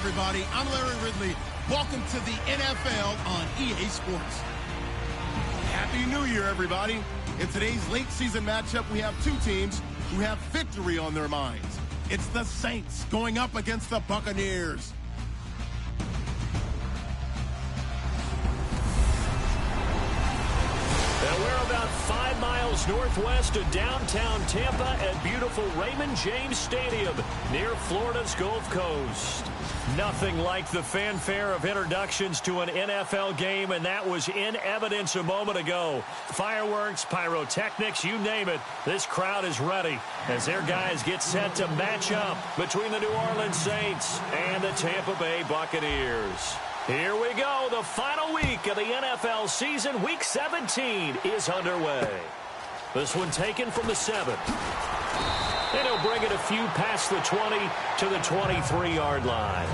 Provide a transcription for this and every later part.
everybody. I'm Larry Ridley. Welcome to the NFL on EA Sports. Happy New Year, everybody. In today's late season matchup, we have two teams who have victory on their minds. It's the Saints going up against the Buccaneers. And we're about 5 miles northwest of downtown Tampa at beautiful Raymond James Stadium near Florida's Gulf Coast. Nothing like the fanfare of introductions to an NFL game, and that was in evidence a moment ago. Fireworks, pyrotechnics, you name it. This crowd is ready as their guys get set to match up between the New Orleans Saints and the Tampa Bay Buccaneers. Here we go. The final week of the NFL season, Week 17, is underway. This one taken from the 7. And he'll bring it a few past the 20 to the 23-yard line.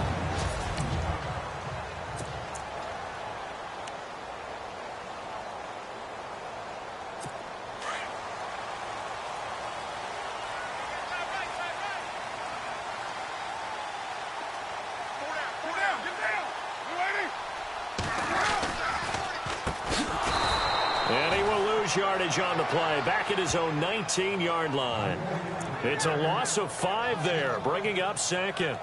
Yardage on the play, back at his own 19-yard line. It's a loss of 5 there, bringing up second.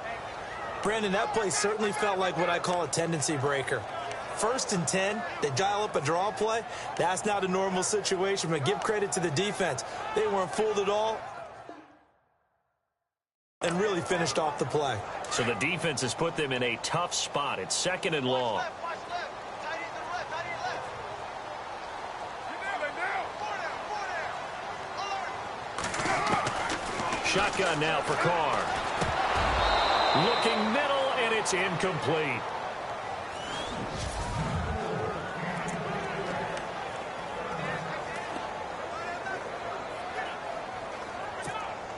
Brandon, that play certainly felt like what I call a tendency breaker. 1st and 10, they dial up a draw play. That's not a normal situation, but give credit to the defense. They weren't fooled at all and really finished off the play. So the defense has put them in a tough spot. It's 2nd and long. Shotgun now for Carr. Looking middle, and it's incomplete.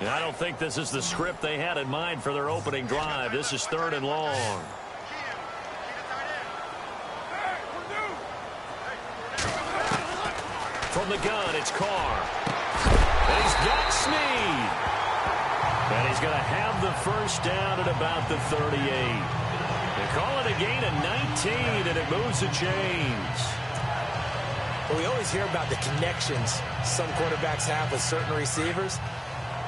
I don't think this is the script they had in mind for their opening drive. This is 3rd and long. From the gun, it's Carr. And he's got Snead. And he's going to have the first down at about the 38. They call it a gain of 19, and it moves the chains. Well, we always hear about the connections some quarterbacks have with certain receivers.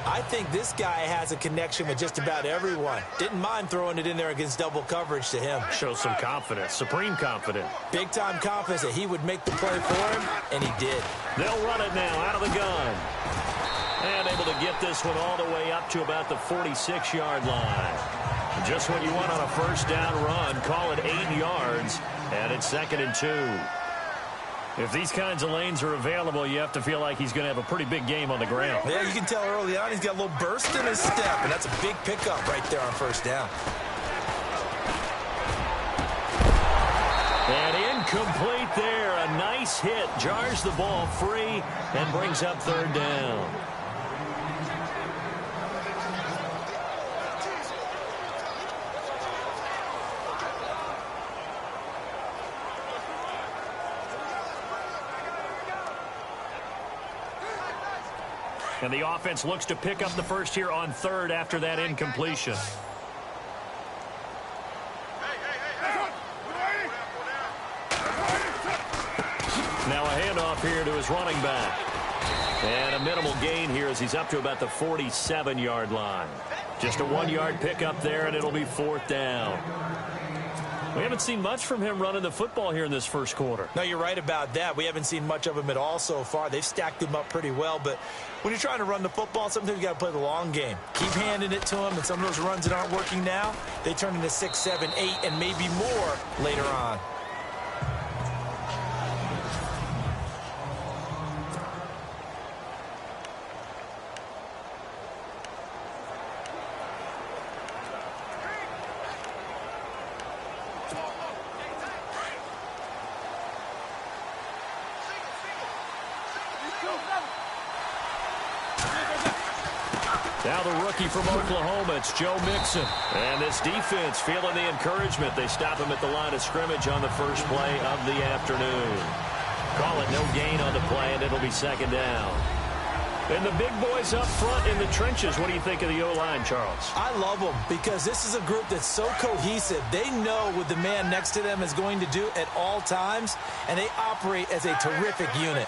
I think this guy has a connection with just about everyone. Didn't mind throwing it in there against double coverage to him. Shows some confidence, supreme confidence. Big-time confidence that he would make the play for him, and he did. They'll run it now out of the gun. And able to get this one all the way up to about the 46-yard line. Just what you want on a first down run. Call it 8 yards, and it's 2nd and 2. If these kinds of lanes are available, you have to feel like he's going to have a pretty big game on the ground. Yeah, you can tell early on he's got a little burst in his step, and that's a big pickup right there on first down. And incomplete there. A nice hit. Jars the ball free and brings up 3rd down. And the offense looks to pick up the first here on 3rd after that incompletion. Now a handoff here to his running back. And a minimal gain here as he's up to about the 47-yard line. Just a 1-yard pickup there, and it'll be 4th down. We haven't seen much from him running the football here in this first quarter. No, you're right about that. We haven't seen much of him at all so far. They've stacked him up pretty well, but when you're trying to run the football, sometimes you got to play the long game. Keep handing it to him, and some of those runs that aren't working now, they turn into 6, 7, 8, and maybe more later on. Now the rookie from Oklahoma, it's Joe Mixon. And this defense feeling the encouragement. They stop him at the line of scrimmage on the first play of the afternoon. Call it no gain on the play, and it'll be 2nd down. And the big boys up front in the trenches. What do you think of the O-line, Charles? I love them because this is a group that's so cohesive. They know what the man next to them is going to do at all times, and they operate as a terrific unit.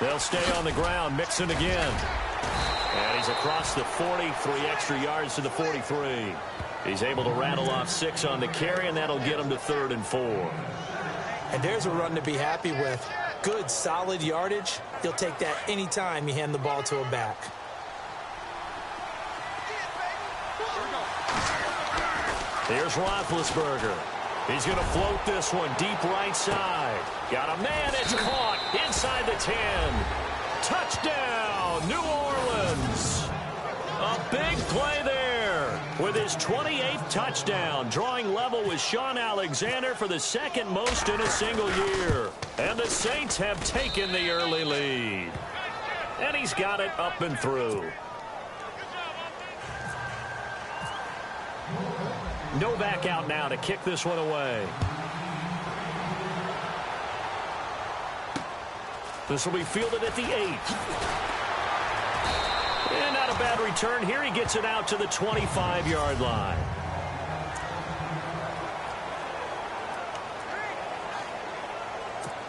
They'll stay on the ground, Mixon again. And he's across the 40, 3 extra yards to the 43. He's able to rattle off 6 on the carry, and that'll get him to 3rd and 4. And there's a run to be happy with. Good, solid yardage. You'll take that any time you hand the ball to a back. Here's Roethlisberger. He's going to float this one deep right side. Got a man. It's caught inside the 10. Touchdown, New Orleans. A big play there with his 28th touchdown, drawing level with Sean Alexander for the 2nd most in a single year. And the Saints have taken the early lead. And he's got it up and through. Novak out now to kick this one away. This will be fielded at the 8. And not a bad return here. He gets it out to the 25-yard line.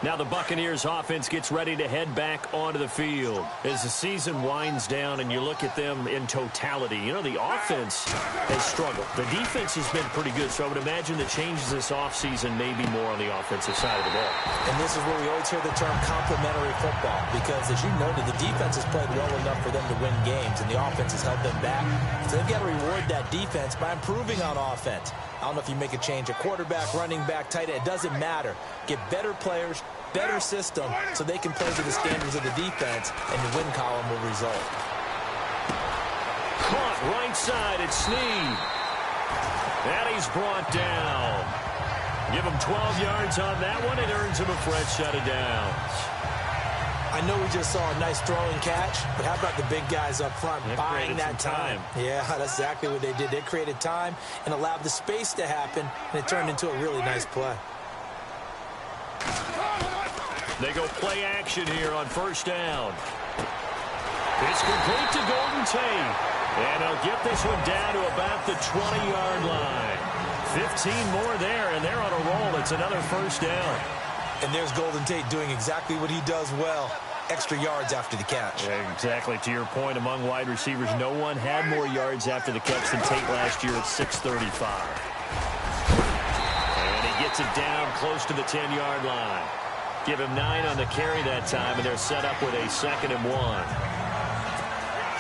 Now the Buccaneers offense gets ready to head back onto the field. As the season winds down and you look at them in totality, you know, the offense has struggled. The defense has been pretty good, so I would imagine the changes this offseason may be more on the offensive side of the ball. And this is where we always hear the term complementary football, because as you noted, the defense has played well enough for them to win games, and the offense has held them back. So they've got to reward that defense by improving on offense. I don't know if you make a change at quarterback, running back, tight end. It doesn't matter. Get better players, better system, so they can play to the standards of the defense, and the win column will result. Caught right side. It's Snead. And he's brought down. Give him 12 yards on that one. It earns him a fresh set of downs. I know we just saw a nice throwing catch, but how about the big guys up front buying that time? Yeah, that's exactly what they did. They created time and allowed the space to happen, and it turned into a really nice play. They go play action here on 1st down. It's complete to Golden Tate. And he'll get this one down to about the 20-yard line. 15 more there, and they're on a roll. It's another 1st down. And there's Golden Tate doing exactly what he does well. Extra yards after the catch. Yeah, exactly. To your point, among wide receivers, no one had more yards after the catch than Tate last year at 635. And he gets it down close to the 10-yard line. Give him 9 on the carry that time, and they're set up with a 2nd and 1.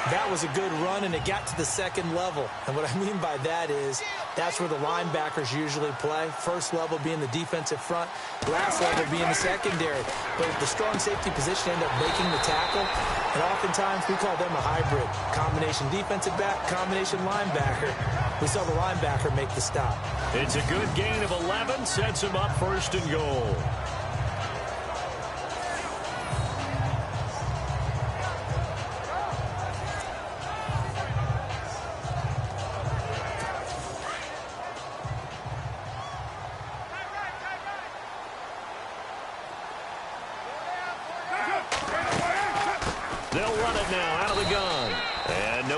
That was a good run, and it got to the 2nd level. And what I mean by that is that's where the linebackers usually play. First level being the defensive front, last level being the secondary. But the strong safety position ended up making the tackle, and oftentimes we call them a hybrid. Combination defensive back, combination linebacker. We saw the linebacker make the stop. It's a good gain of 11, sets him up 1st and goal.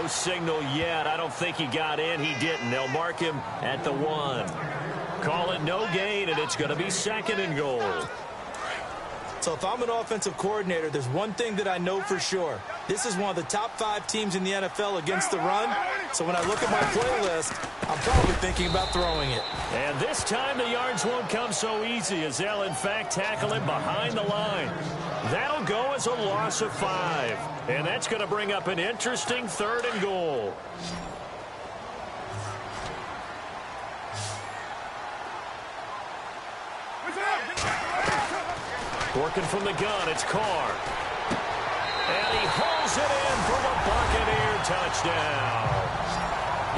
Signal yet. I don't think he got in. He didn't. They'll mark him at the 1. Call it no gain, and it's going to be 2nd and goal. So if I'm an offensive coordinator, there's one thing that I know for sure. This is one of the top 5 teams in the NFL against the run. So when I look at my playlist, I'm probably thinking about throwing it. And this time the yards won't come so easy, as they'll in fact tackle him behind the line. That'll go as a loss of 5. And that's going to bring up an interesting 3rd and goal. Working from the gun, it's Carr. And he hauls it in for the Buccaneer touchdown.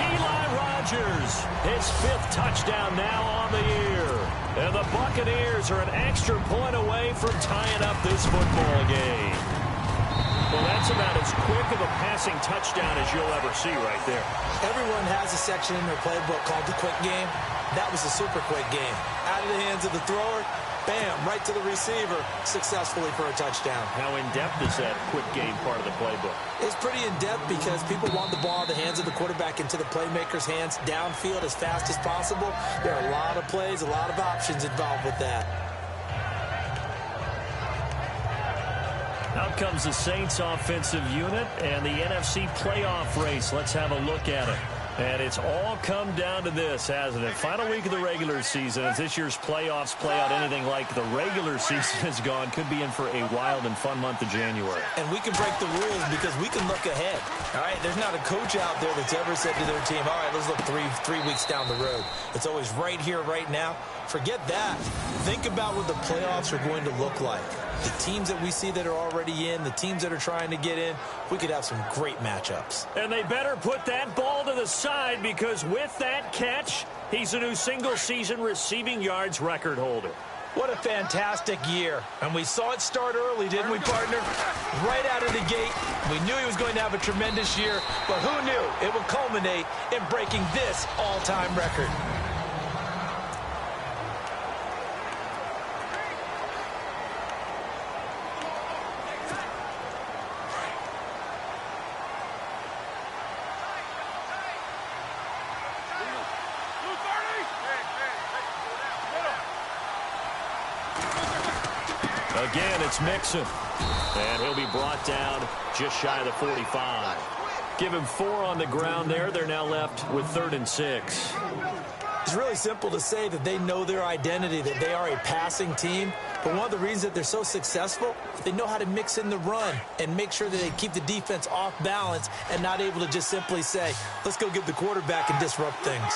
Eli Rogers, his 5th touchdown now on the year. And the Buccaneers are an extra point away from tying up this football game. Well, that's about as quick of a passing touchdown as you'll ever see right there. Everyone has a section in their playbook called the quick game. That was a super quick game. Out of the hands of the thrower, bam, right to the receiver, successfully for a touchdown. How in-depth is that quick game part of the playbook? It's pretty in-depth because people want the ball in the hands of the quarterback into the playmaker's hands downfield as fast as possible. There are a lot of plays, a lot of options involved with that. Out comes the Saints offensive unit and the NFC playoff race. Let's have a look at it. And it's all come down to this, hasn't it? Final week of the regular season. As this year's playoffs play out anything like the regular season has gone, could be in for a wild and fun month of January. And we can break the rules because we can look ahead. All right, there's not a coach out there that's ever said to their team, all right, let's look three weeks down the road. It's always right here, right now. Forget that. Think about what the playoffs are going to look like. The teams that we see that are already in, the teams that are trying to get in, we could have some great matchups. And they better put that ball to the side because with that catch, he's a new single-season receiving yards record holder. What a fantastic year. And we saw it start early, didn't we, partner? Right out of the gate. We knew he was going to have a tremendous year, but who knew it would culminate in breaking this all-time record. Again, it's Mixon. And he'll be brought down just shy of the 45. Give him 4 on the ground there. They're now left with 3rd and 6. It's really simple to say that they know their identity, that they are a passing team. But one of the reasons that they're so successful, they know how to mix in the run and make sure that they keep the defense off balance and not able to just simply say, let's go get the quarterback and disrupt things.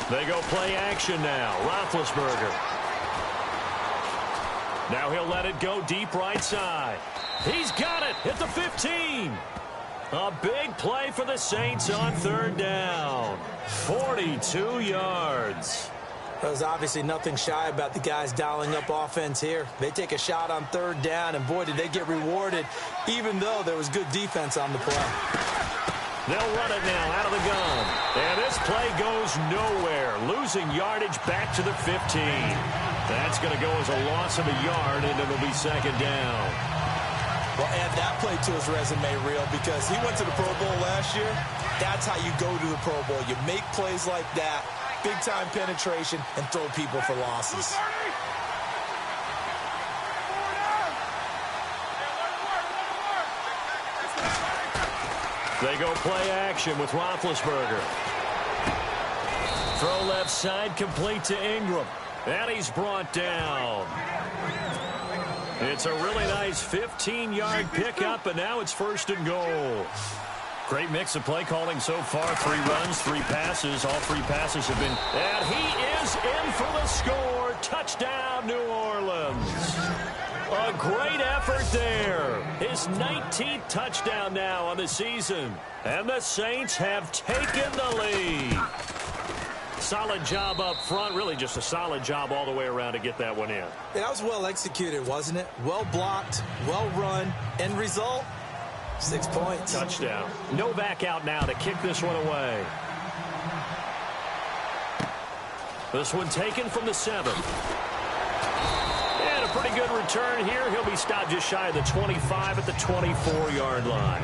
They go play action now. Roethlisberger. Now he'll let it go deep right side. He's got it at the 15. A big play for the Saints on 3rd down. 42 yards. There's obviously nothing shy about the guys dialing up offense here. They take a shot on 3rd down, and boy, did they get rewarded, even though there was good defense on the play. They'll run it now out of the gun. And this play goes nowhere. Losing yardage back to the 15. That's going to go as a loss of a yard, and it'll be 2nd down. Well, add that play to his resume, Real, because he went to the Pro Bowl last year. That's how you go to the Pro Bowl. You make plays like that, big-time penetration, and throw people for losses. They go play action with Roethlisberger. Throw left side, complete to Ingram. And he's brought down. It's a really nice 15-yard pickup, and now it's 1st and goal. Great mix of play calling so far. 3 runs, 3 passes. All 3 passes have been... And he is in for the score. Touchdown, New Orleans. A great effort there. His 19th touchdown now on the season. And the Saints have taken the lead. Solid job up front. Really just a solid job all the way around to get that one in. That was well executed, wasn't it? Well blocked, well run. End result, 6 points. Touchdown. Novak out now to kick this one away. This one taken from the 7. And a pretty good return here. He'll be stopped just shy of the 25 at the 24-yard line.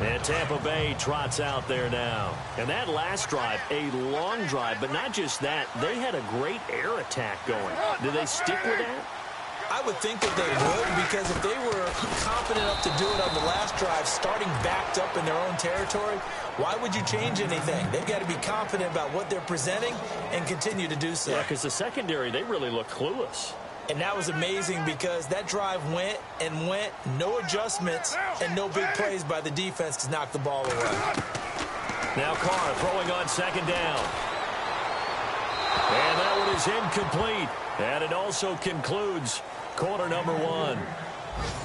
And Tampa Bay trots out there now. And that last drive, a long drive, but not just that. They had a great air attack going. Did they stick with that? I would think that they would, because if they were confident enough to do it on the last drive, starting backed up in their own territory, why would you change anything? They've got to be confident about what they're presenting and continue to do so. Yeah, because the secondary, they really look clueless. And that was amazing because that drive went and went, no adjustments and no big plays by the defense to knock the ball away. Now Carr throwing on 2nd down. And that one is incomplete. And it also concludes quarter number 1.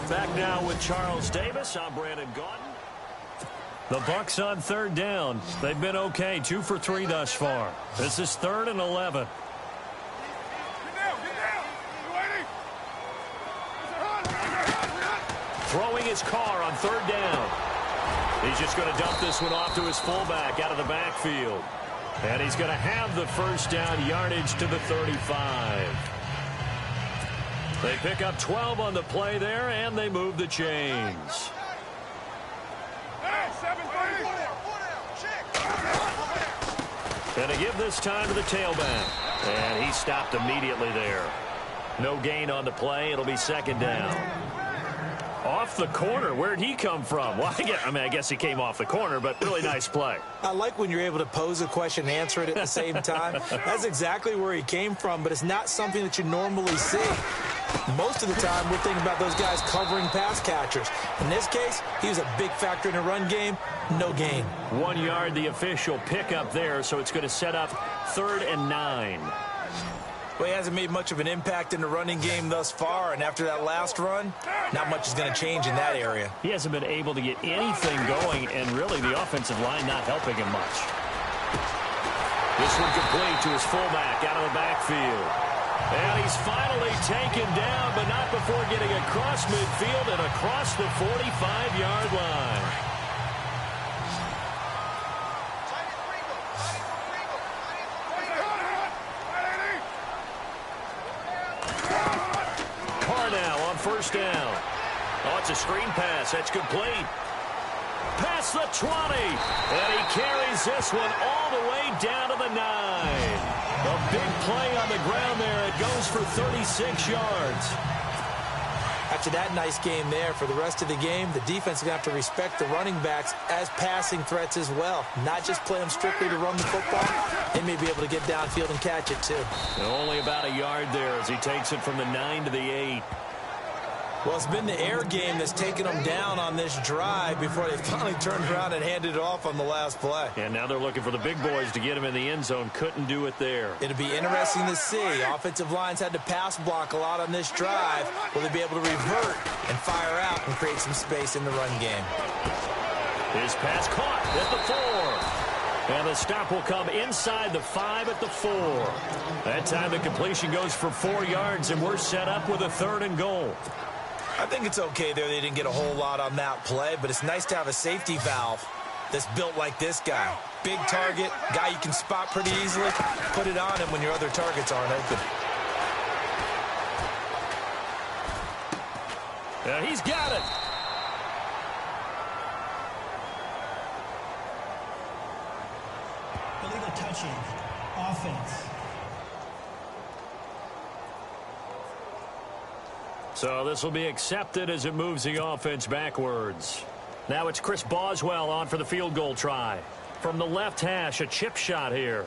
Back now with Charles Davis. I'm Brandon Gaudin. The Bucs on 3rd down. They've been okay, 2 for 3 thus far. This is 3rd and 11. Throwing his Carr on 3rd down. He's just going to dump this one off to his fullback out of the backfield. And he's going to have the first down yardage to the 35. They pick up 12 on the play there, and they move the chains. And to give this time to the tailback. And he stopped immediately there. No gain on the play. It'll be second down. Off the corner. Where'd he come from? Well, I guess he came off the corner, but really nice play. I like when you're able to pose a question and answer it at the same time. That's exactly where he came from, but it's not something that you normally see. Most of the time, we're thinking about those guys covering pass catchers. In this case, he was a big factor in the run game. No gain. 1 yard, the official pickup there, so it's going to set up 3rd and 9. Well, he hasn't made much of an impact in the running game thus far, and after that last run, not much is going to change in that area. He hasn't been able to get anything going, and really the offensive line not helping him much. This one complete to his fullback out of the backfield. And he's finally taken down, but not before getting across midfield and across the 45-yard line. Now on first down. Oh, it's a screen pass. That's complete. Past the 20. And he carries this one all the way down to the 9. A big play on the ground there. It goes for 36 yards. After that nice game there, for the rest of the game, the defense is going to have to respect the running backs as passing threats as well. Not just play them strictly to run the football. They may be able to get downfield and catch it, too. And only about a yard there as he takes it from the 9 to the 8. Well, it's been the air game that's taken them down on this drive before they finally turned around and handed it off on the last play. And now they're looking for the big boys to get him in the end zone. Couldn't do it there. It'll be interesting to see. Offensive lines had to pass block a lot on this drive. Will they be able to revert and fire out and create some space in the run game? His pass caught at the 4. And the stop will come inside the 5 at the 4. That time the completion goes for 4 yards, and we're set up with a 3rd and goal. I think it's okay there. They didn't get a whole lot on that play, but it's nice to have a safety valve that's built like this guy. Big target, guy you can spot pretty easily. Put it on him when your other targets aren't open. Yeah, he's got it. Illegal touching. Offense. So this will be accepted as it moves the offense backwards. Now it's Chris Boswell on for the field goal try. From the left hash, a chip shot here.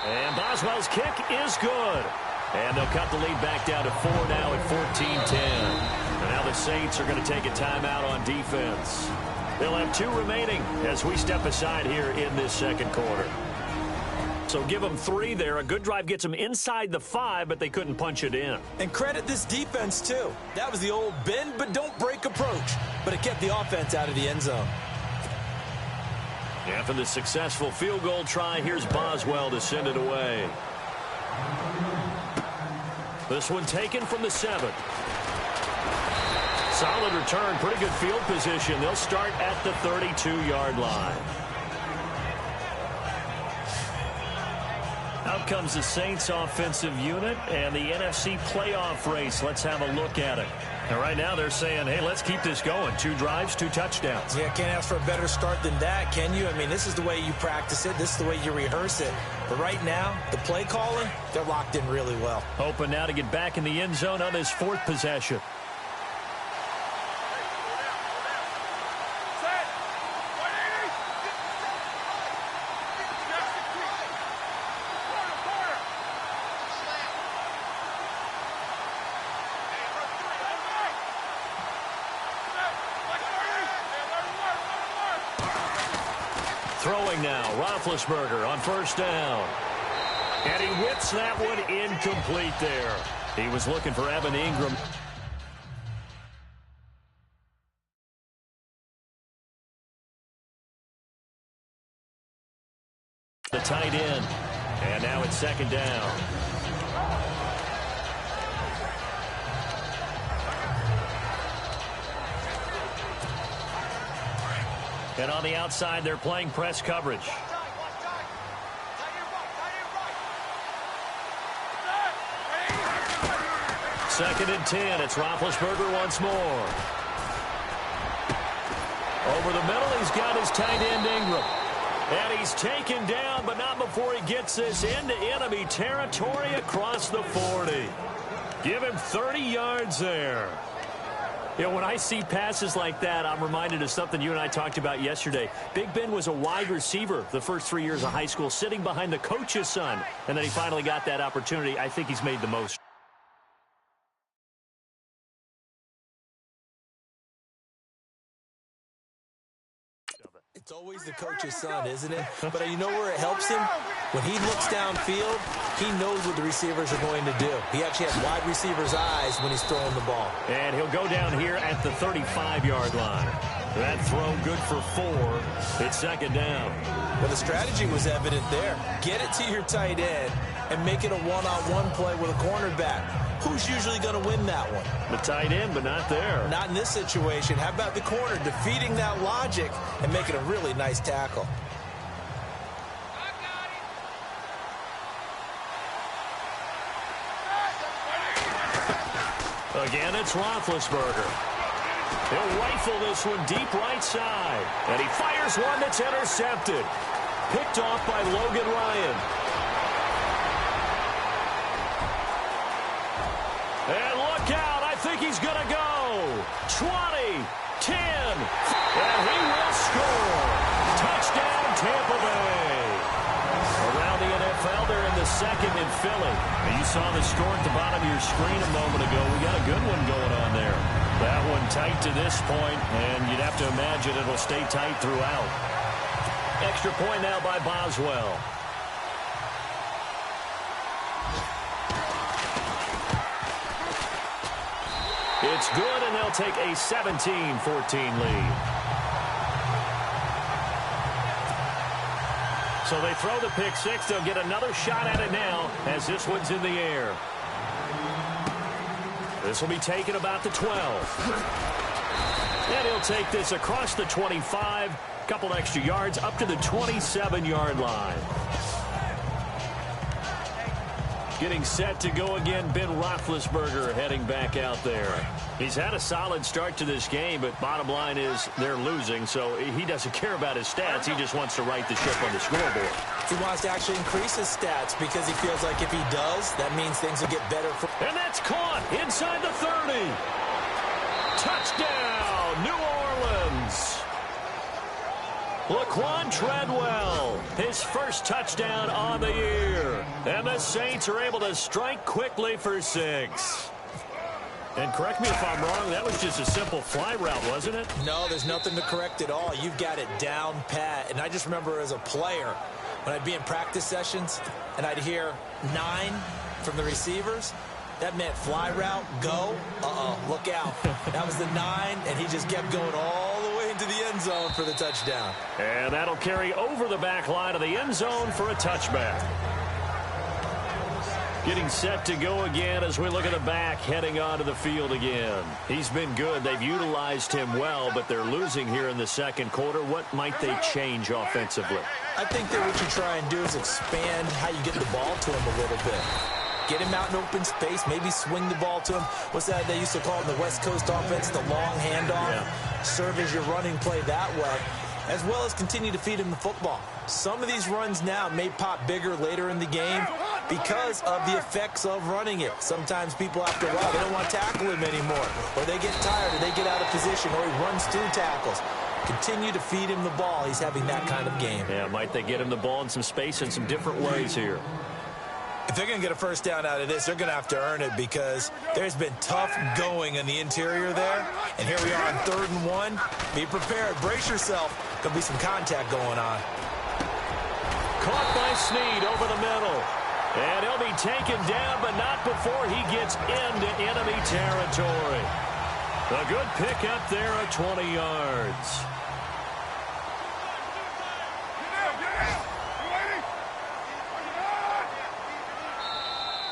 And Boswell's kick is good. And they'll cut the lead back down to 4 now at 14-10. And now the Saints are going to take a timeout on defense. They'll have 2 remaining as we step aside here in this second quarter. So give them 3 there. A good drive gets them inside the 5, but they couldn't punch it in. And credit this defense, too. That was the old bend but don't break approach. But it kept the offense out of the end zone. After the successful field goal try, here's Boswell to send it away. This one taken from the 7. Solid return, pretty good field position. They'll start at the 32-yard line. Out comes the Saints offensive unit and the NFC playoff race. Let's have a look at it. And right now they're saying, hey, let's keep this going. 2 drives, 2 touchdowns. Yeah, can't ask for a better start than that, can you? I mean, this is the way you practice it. This is the way you rehearse it. But right now, the play calling, they're locked in really well. Hoping now to get back in the end zone on his 4th possession. Throwing now, Roethlisberger on 1st down. And he whips that one incomplete there. He was looking for Evan Ingram. The tight end. And now it's 2nd down. And on the outside, they're playing press coverage. Second and 10. It's Roethlisberger once more. Over the middle, he's got his tight end Ingram. And he's taken down, but not before he gets this into enemy territory across the 40. Give him 30 yards there. You know, when I see passes like that, I'm reminded of something you and I talked about yesterday. Big Ben was a wide receiver the first 3 years of high school, sitting behind the coach's son. And then he finally got that opportunity. I think he's made the most. It's always the coach's son, isn't it? But you know where it helps him? When he looks downfield, he knows what the receivers are going to do. He actually has wide receivers' eyes when he's throwing the ball. And he'll go down here at the 35-yard line. That throw good for 4. It's 2nd down. Well, the strategy was evident there. Get it to your tight end and make it a one-on-one play with a cornerback. Who's usually going to win that one? The tight end, but not there. Not in this situation. How about the corner defeating that logic and making a really nice tackle? Again, it's Roethlisberger. He'll rifle this one deep right side. And he fires one that's intercepted. Picked off by Logan Ryan. And look out. I think he's going to go. 20, 10. And he will score. Touchdown, Tampa Bay. Around the NFL, they're in the 2nd in Philly. And you saw the score at the bottom of your screen a moment ago. We got a good one going on there. That one tight to this point, and you'd have to imagine it'll stay tight throughout. Extra point now by Boswell. It's good, and they'll take a 17-14 lead. So they throw the pick 6. They'll get another shot at it now as this one's in the air. This will be taken about the 12. And he'll take this across the 25. Couple extra yards up to the 27-yard line. Getting set to go again, Ben Roethlisberger heading back out there. He's had a solid start to this game, but bottom line is they're losing, so he doesn't care about his stats. He just wants to right the ship on the scoreboard. He wants to actually increase his stats because he feels like if he does, that means things will get better. And that's caught inside the 30. Touchdown, New Orleans. Laquan Treadwell, his first touchdown on the year. And the Saints are able to strike quickly for 6. And correct me if I'm wrong, that was just a simple fly route, wasn't it? No, there's nothing to correct at all. You've got it down pat. And I just remember as a player, when I'd be in practice sessions and I'd hear 9 from the receivers, that meant fly route, go, look out. That was the 9, and he just kept going all the way into the end zone for the touchdown. And that'll carry over the back line of the end zone for a touchback. Getting set to go again as we look at the back heading onto the field again. He's been good. They've utilized him well, but they're losing here in the second quarter. What might they change offensively? I think that what you try and do is expand how you get the ball to him a little bit. Get him out in open space, maybe swing the ball to him. What's that they used to call in the West Coast offense, the long handoff? Yeah. Serve as your running play that way, as well as continue to feed him the football. Some of these runs now may pop bigger later in the game because of the effects of running it. Sometimes people, after a while, they don't want to tackle him anymore, or they get tired, or they get out of position, or he runs through tackles. Continue to feed him the ball. He's having that kind of game. Yeah, might they get him the ball in some space in some different ways here. If they're going to get a first down out of this, they're going to have to earn it because there's been tough going in the interior there. And here we are on 3rd and 1. Be prepared. Brace yourself. Going to be some contact going on. Caught by Snead over the middle. And he'll be taken down, but not before he gets into enemy territory. A good pickup there at 20 yards.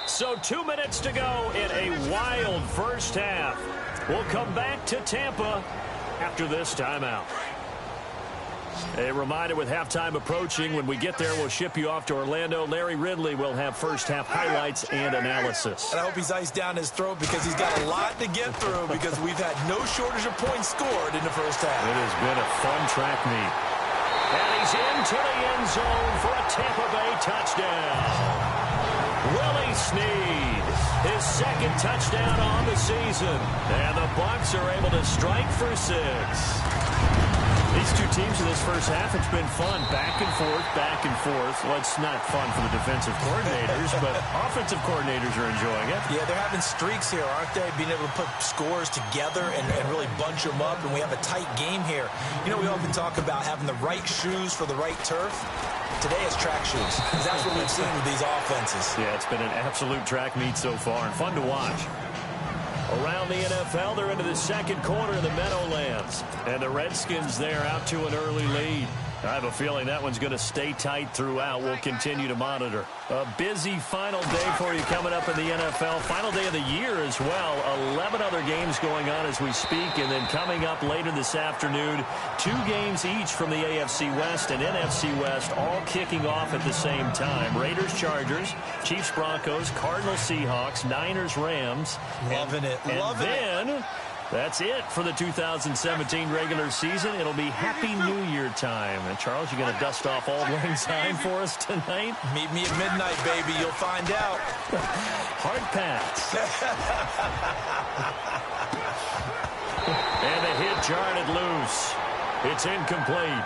So 2 minutes to go in a wild first half. We'll come back to Tampa after this timeout. A reminder, with halftime approaching, when we get there, we'll ship you off to Orlando. Larry Ridley will have first half highlights and analysis. And I hope he's iced down his throat because he's got a lot to get through because we've had no shortage of points scored in the first half. It has been a fun track meet. And he's into the end zone for a Tampa Bay touchdown. Willie Snead, his second touchdown on the season. And the Bucs are able to strike for 6. These two teams in this first half, it's been fun. Back and forth, back and forth. Well, it's not fun for the defensive coordinators, but offensive coordinators are enjoying it. Yeah, they're having streaks here, aren't they? Being able to put scores together and really bunch them up, and we have a tight game here. You know, we often talk about having the right shoes for the right turf. Today it's track shoes, because that's what we've seen with these offenses. Yeah, it's been an absolute track meet so far, and fun to watch. Around the NFL, they're into the second quarter of the Meadowlands. And the Redskins there out to an early lead. I have a feeling that one's going to stay tight throughout. We'll continue to monitor. A busy final day for you coming up in the NFL. Final day of the year as well. 11 other games going on as we speak. And then coming up later this afternoon, 2 games each from the AFC West and NFC West, all kicking off at the same time. Raiders, Chargers, Chiefs, Broncos, Cardinals, Seahawks, Niners, Rams. Loving it. Loving it. That's it for the 2017 regular season. It'll be Happy New Year time. And Charles, you going to dust off Auld Lang Syne for us tonight? Meet me at midnight, baby. You'll find out. Hard pass. And the hit jarred loose. It's incomplete.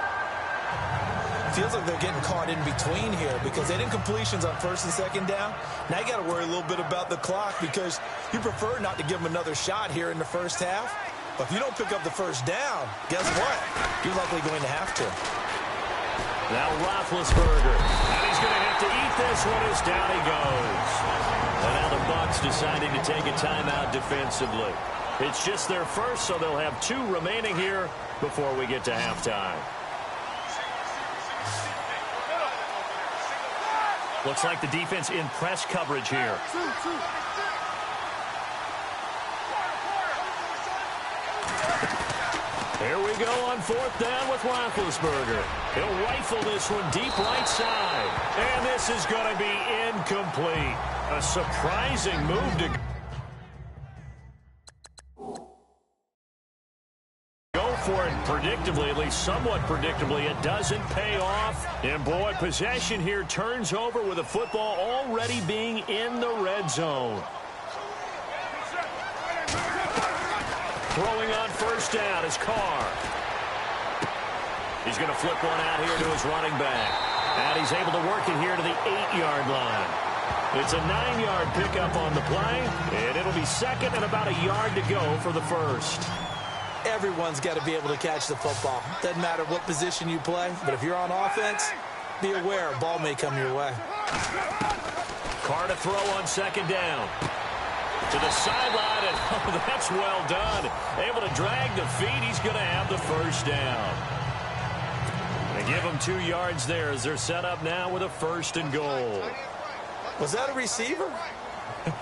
Feels like they're getting caught in between here because they didn't completions on 1st and 2nd down. Now you got to worry a little bit about the clock because you prefer not to give them another shot here in the first half. But if you don't pick up the first down, guess what? You're likely going to have to. Now Roethlisberger. And he's going to have to eat this one as down he goes. And now the Bucs deciding to take a timeout defensively. It's just their first, so they'll have 2 remaining here before we get to halftime. Looks like the defense in press coverage here. Here we go on 4th down with Roethlisberger. He'll rifle this one deep right side. And this is going to be incomplete. A surprising move to for it predictably, at least somewhat predictably. It doesn't pay off. And boy, possession here turns over with the football already being in the red zone. Throwing on 1st down is Carr. He's going to flip one out here to his running back. And he's able to work it here to the 8-yard line. It's a 9-yard pickup on the play. And it'll be 2nd and about a yard to go for the first. Everyone's got to be able to catch the football. Doesn't matter what position you play, but if you're on offense, be aware a ball may come your way. Carr to throw on 2nd down. To the sideline, and oh, that's well done. Able to drag the feet. He's going to have the first down. They give him 2 yards there as they're set up now with a 1st and goal. Was that a receiver?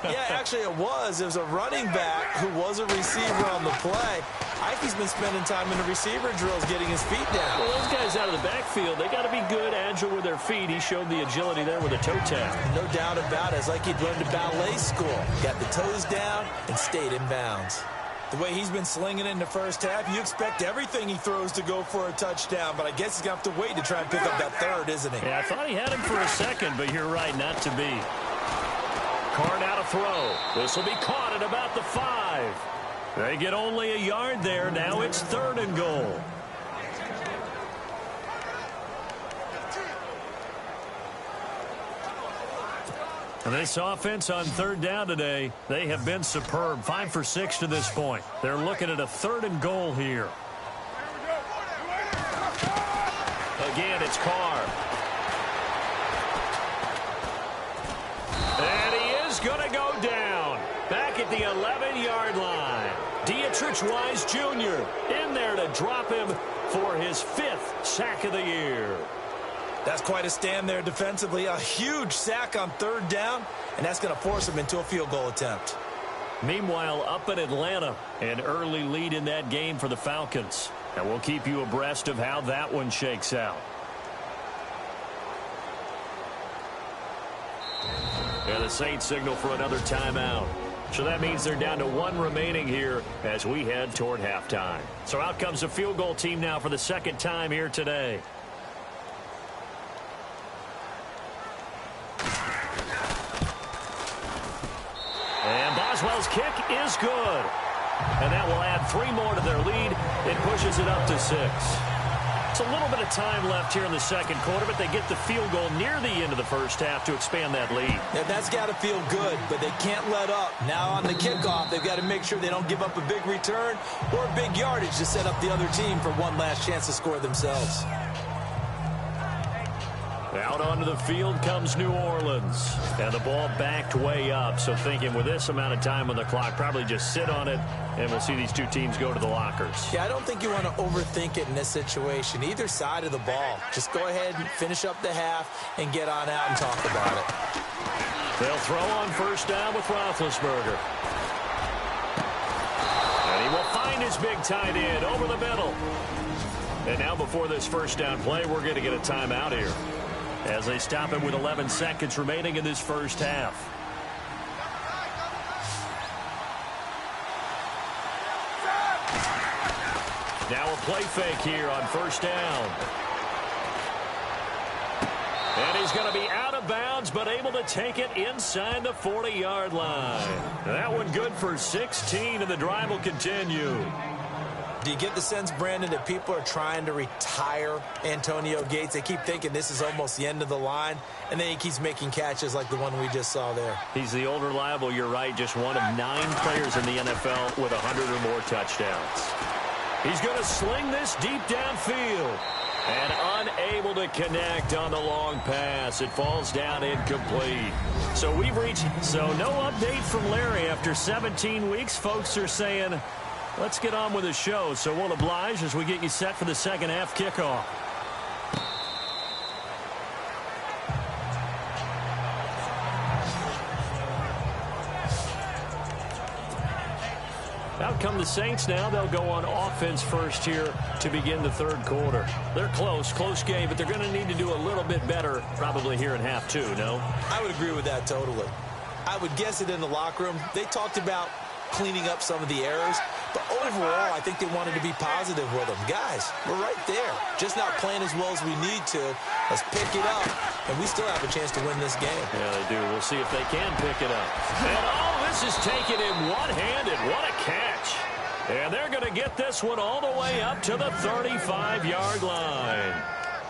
Yeah, actually it was. It was a running back who was a receiver on the play. I think he's been spending time in the receiver drills getting his feet down. Well, those guys out of the backfield, they got to be good, agile with their feet. He showed the agility there with a toe tap. No doubt about it. It's like he'd learned to ballet school. Got the toes down and stayed in bounds. The way he's been slinging it in the first half, you expect everything he throws to go for a touchdown, but I guess he's going to have to wait to try and pick up that third, isn't he? Yeah, I thought he had him for a second, but you're right, not to be. Carr out a throw. This will be caught at about the 5. They get only a yard there. Now it's 3rd and goal. And this offense on 3rd down today, they have been superb. 5 for 6 to this point. They're looking at a 3rd and goal here. Again, it's Carr. And he is going to go down. Back at the 11-yard line. Dietrich Wise Jr. in there to drop him for his 5th sack of the year. That's quite a stand there defensively. A huge sack on 3rd down, and that's going to force him into a field goal attempt. Meanwhile, up in Atlanta, an early lead in that game for the Falcons. And we'll keep you abreast of how that one shakes out. And the Saints signal for another timeout. So that means they're down to 1 remaining here as we head toward halftime. So out comes the field goal team now for the 2nd time here today. And Boswell's kick is good. And that will add 3 more to their lead. It pushes it up to 6. It's a little bit of time left here in the 2nd quarter, but they get the field goal near the end of the 1st half to expand that lead. Yeah, that's got to feel good, but they can't let up. Now on the kickoff, they've got to make sure they don't give up a big return or big yardage to set up the other team for one last chance to score themselves. Out onto the field comes New Orleans. And the ball backed way up. So thinking with this amount of time on the clock, probably just sit on it, and we'll see these two teams go to the lockers. Yeah, I don't think you want to overthink it in this situation. Either side of the ball. Just go ahead and finish up the half and get on out and talk about it. They'll throw on 1st down with Roethlisberger. And he will find his big tight end over the middle. And now before this 1st down play, we're going to get a timeout here, as they stop him with 11 seconds remaining in this 1st half. Now a play fake here on 1st down. And he's going to be out of bounds, but able to take it inside the 40-yard line. That one good for 16, and the drive will continue. Do you get the sense, Brandon, that people are trying to retire Antonio Gates? They keep thinking this is almost the end of the line, and then he keeps making catches like the one we just saw there. He's the old reliable, you're right, just one of 9 players in the NFL with 100 or more touchdowns. He's going to sling this deep downfield, and unable to connect on the long pass. It falls down incomplete. So we've reached, no update from Larry. After 17 weeks, folks are saying, let's get on with the show. So we'll oblige as we get you set for the 2nd half kickoff. Out come the Saints now. They'll go on offense first here to begin the 3rd quarter. They're close game, but they're going to need to do a little bit better probably here in half 2, no? I would agree with that totally. I would guess it in the locker room. They talked about cleaning up some of the errors, but overall, I think they wanted to be positive with them. Guys, we're right there. Just not playing as well as we need to. Let's pick it up, and we still have a chance to win this game. Yeah, they do. We'll see if they can pick it up. And this is taken in one-handed. What a catch. And they're going to get this one all the way up to the 35-yard line.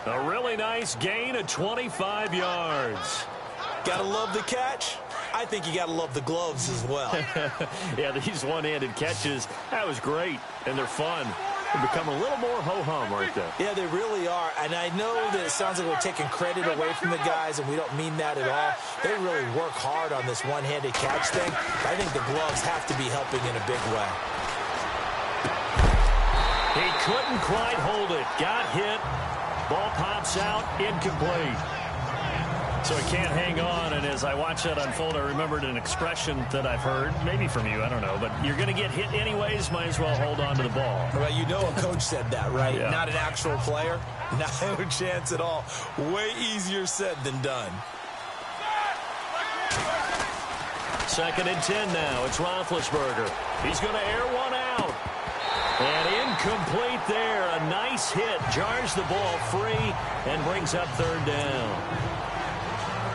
A really nice gain of 25 yards. Gotta love the catch. I think you got to love the gloves as well. Yeah, these one-handed catches, that was great, and they're fun. They become a little more ho-hum, aren't they? Yeah, they really are, and I know that it sounds like we're taking credit away from the guys, and we don't mean that at all. They really work hard on this one-handed catch thing. I think the gloves have to be helping in a big way. He couldn't quite hold it. Got hit. Ball pops out, incomplete. So he can't hang on, and as As I watched that unfold, I remembered an expression that I've heard, maybe from you, I don't know, but you're going to get hit anyways, might as well hold on to the ball. Well, you know a coach said that, right? Yeah. Not an actual player. No chance at all. Way easier said than done. 2nd and 10 now. It's Roethlisberger. He's going to air one out. And incomplete there. A nice hit. Jars the ball free and brings up 3rd down.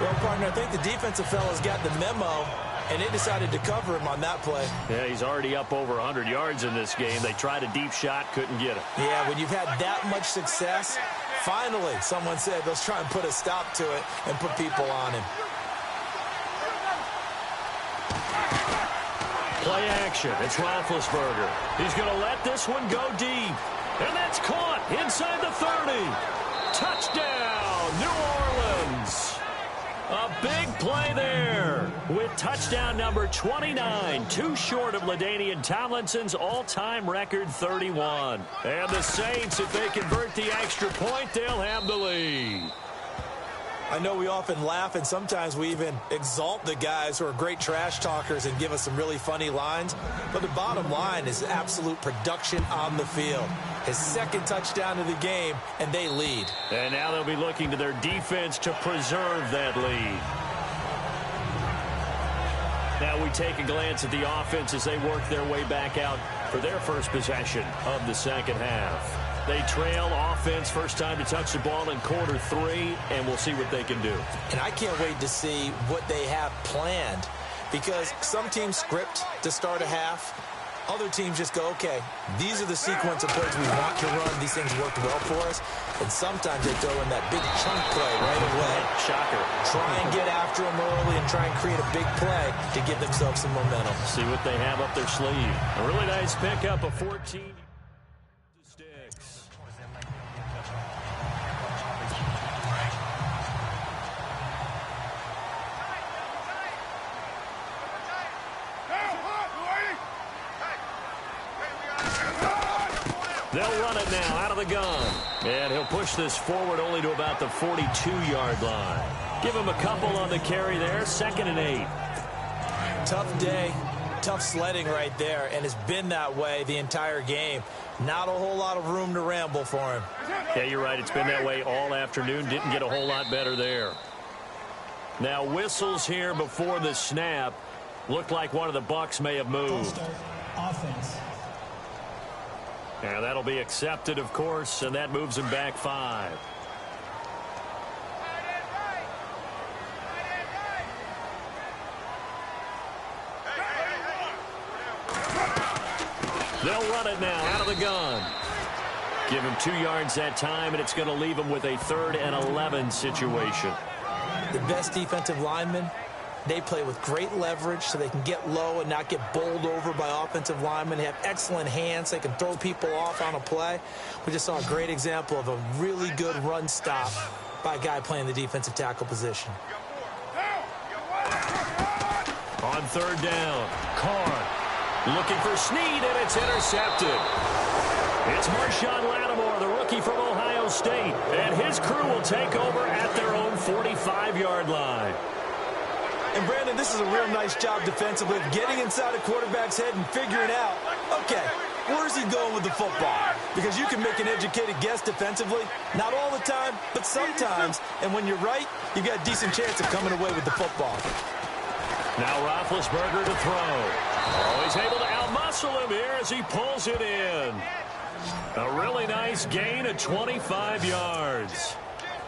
Well, partner, I think the defensive fellas got the memo, and they decided to cover him on that play. Yeah, he's already up over 100 yards in this game. They tried a deep shot, couldn't get it. Yeah, when you've had that much success, finally someone said, let's try and put a stop to it and put people on him. Play action. It's Roethlisberger. He's going to let this one go deep. And that's caught inside the 30. Touchdown, New Orleans. A big play there with touchdown number 29, too short of LaDainian Tomlinson's all-time record 31. And the Saints, if they convert the extra point, they'll have the lead. I know we often laugh, and sometimes we even exalt the guys who are great trash talkers and give us some really funny lines. But the bottom line is absolute production on the field. His 2nd touchdown of the game, and they lead. And now they'll be looking to their defense to preserve that lead. Now we take a glance at the offense as they work their way back out for their first possession of the 2nd half. They trail offense, first time to touch the ball in quarter 3, and we'll see what they can do. And I can't wait to see what they have planned, because some teams script to start a half. Other teams just go, okay, these are the sequence of plays we want to run. These things worked well for us. And sometimes they throw in that big chunk play right away. Shocker. Try and get after them early and try and create a big play to give themselves some momentum. See what they have up their sleeve. A really nice pickup of 14 sticks. They'll run it now out of the gun. And he'll push this forward only to about the 42-yard line. Give him a couple on the carry there. 2nd and 8. Tough day, tough sledding right there, and it's been that way the entire game. Not a whole lot of room to ramble for him. Yeah, you're right. It's been that way all afternoon. Didn't get a whole lot better there. Now whistles here before the snap. Looked like one of the Bucs may have moved. Offense. Yeah, that'll be accepted, of course, and that moves him back 5. They'll run it now out of the gun. Give him 2 yards that time, and it's going to leave him with a 3rd and 11 situation. The best defensive linemen, they play with great leverage so they can get low and not get bowled over by offensive linemen. They have excellent hands. They can throw people off on a play. We just saw a great example of a really good run stop by a guy playing the defensive tackle position. On 3rd down, Carr looking for Snead, and it's intercepted. It's Marshawn Lattimore, the rookie from Ohio State, and his crew will take over at their own 45-yard line. And, Brandon, this is a real nice job defensively of getting inside a quarterback's head and figuring out, okay, where's he going with the football? Because you can make an educated guess defensively. Not all the time, but sometimes. And when you're right, you've got a decent chance of coming away with the football. Now Roethlisberger to throw. Oh, he's able to outmuscle him here as he pulls it in. A really nice gain of 25 yards.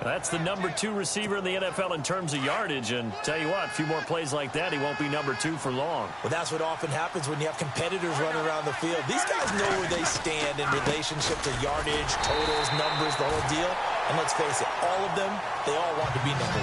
That's the number 2 receiver in the NFL in terms of yardage, and tell you what, a few more plays like that, he won't be number 2 for long. Well, that's what often happens when you have competitors running around the field. These guys know where they stand in relationship to yardage, totals, numbers, the whole deal. And let's face it, all of them, they all want to be number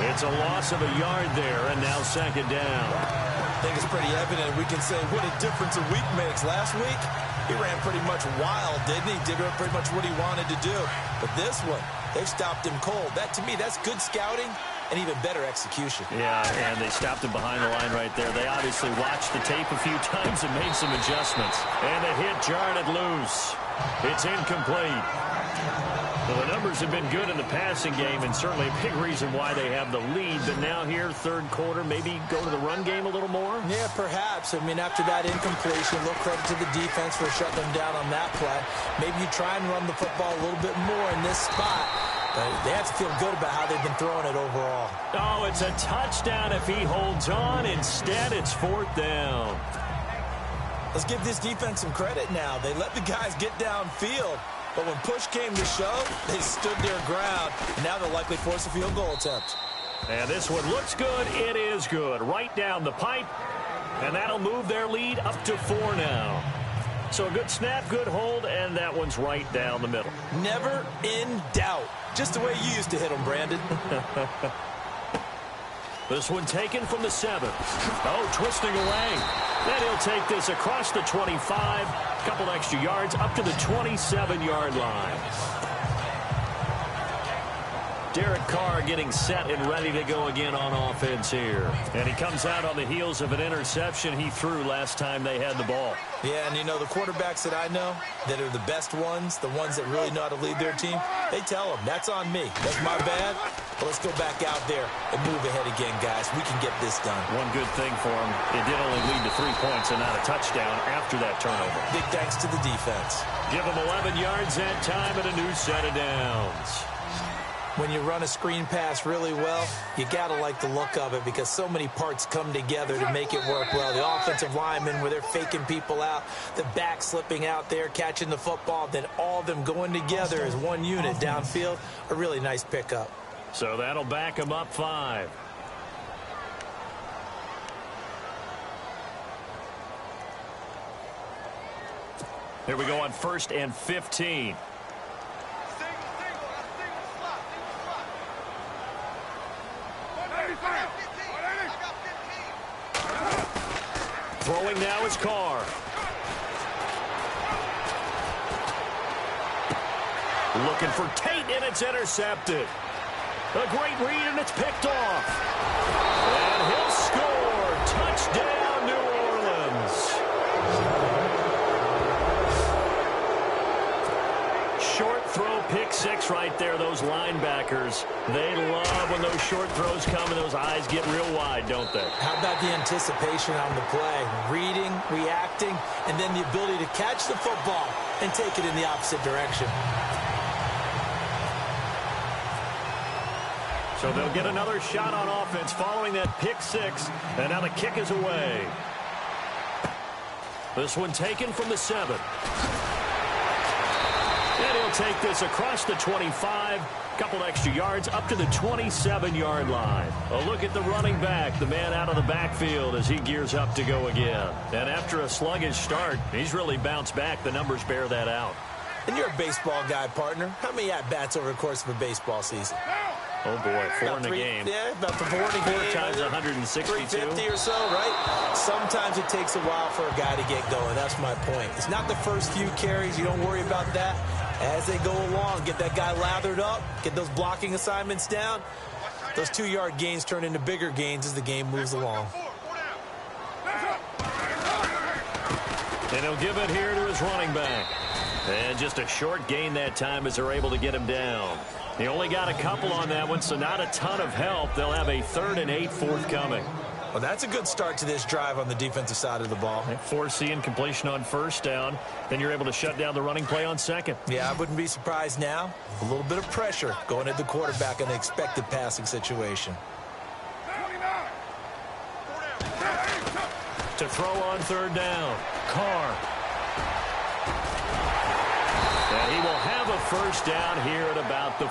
1. It's a loss of a yard there, and now 2nd down. I think it's pretty evident. We can say what a difference a week makes. Last week, he ran pretty much wild, didn't he? Did pretty much what he wanted to do. But this one, they've stopped him cold. That, to me, that's good scouting and even better execution. Yeah, and they stopped him behind the line right there. They obviously watched the tape a few times and made some adjustments. And the hit jarred it loose. It's incomplete. Well, the numbers have been good in the passing game, and certainly a big reason why they have the lead. But now here, third quarter, maybe go to the run game a little more? Yeah, perhaps. I mean, after that incompletion, a little credit to the defense for shutting them down on that play. Maybe you try and run the football a little bit more in this spot. But they have to feel good about how they've been throwing it overall. Oh, it's a touchdown if he holds on. Instead, it's fourth down. Let's give this defense some credit now. They let the guys get downfield. But when push came to shove, they stood their ground. And now they'll likely force a field goal attempt. And this one looks good. It is good. Right down the pipe. And that'll move their lead up to 4 now. So a good snap, good hold, and that one's right down the middle. Never in doubt. Just the way you used to hit them, Brandon. This one taken from the 7. Oh, twisting away. Then he'll take this across the 25. Couple extra yards up to the 27-yard line. Derek Carr getting set and ready to go again on offense here. And he comes out on the heels of an interception he threw last time they had the ball. Yeah, and you know, the quarterbacks that I know that are the best ones, the ones that really know how to lead their team, they tell them, that's on me. That's my bad. But let's go back out there and move ahead again, guys. We can get this done. One good thing for him, it did only lead to 3 points and not a touchdown after that turnover. Big thanks to the defense. Give him 11 yards that time and a new set of downs. When you run a screen pass really well, you got to like the look of it because so many parts come together to make it work well. The offensive linemen, where they're faking people out, the back slipping out there, catching the football, then all of them going together as one unit downfield, a really nice pickup. So that'll back them up 5. Here we go on 1st and 15. Throwing now is Carr. Looking for Tate, and it's intercepted. A great read, and it's picked off. And he'll score. Touchdown, New Orleans. Short throw, pick 6 right there, those linebackers. They love when those short throws come and those eyes get real wide, don't they? How about the anticipation on the play? Reading, reacting, and then the ability to catch the football and take it in the opposite direction. So they'll get another shot on offense following that pick 6, and now the kick is away. This one taken from the 7. And he'll take this across the 25. Couple extra yards up to the 27-yard line. A look at the running back, the man out of the backfield as he gears up to go again. And after a sluggish start, he's really bounced back. The numbers bear that out. And you're a baseball guy, partner. How many at-bats over the course of a baseball season? Oh, boy, 4 in a game. Yeah, about 4 in a game. 4 times 162. 350 or so, right? Sometimes it takes a while for a guy to get going. That's my point. It's not the first few carries. You don't worry about that. As they go along, get that guy lathered up, get those blocking assignments down. Those 2-yard gains turn into bigger gains as the game moves along. And he'll give it here to his running back. And just a short gain that time as they're able to get him down. He only got a couple on that one, so not a ton of help. They'll have a 3rd and 8 forthcoming. Well, that's a good start to this drive on the defensive side of the ball. Forcing completion on 1st down. Then you're able to shut down the running play on 2nd. Yeah, I wouldn't be surprised now. A little bit of pressure going at the quarterback in an expected passing situation. To throw on 3rd down. Carr. And he will have a 1st down here at about the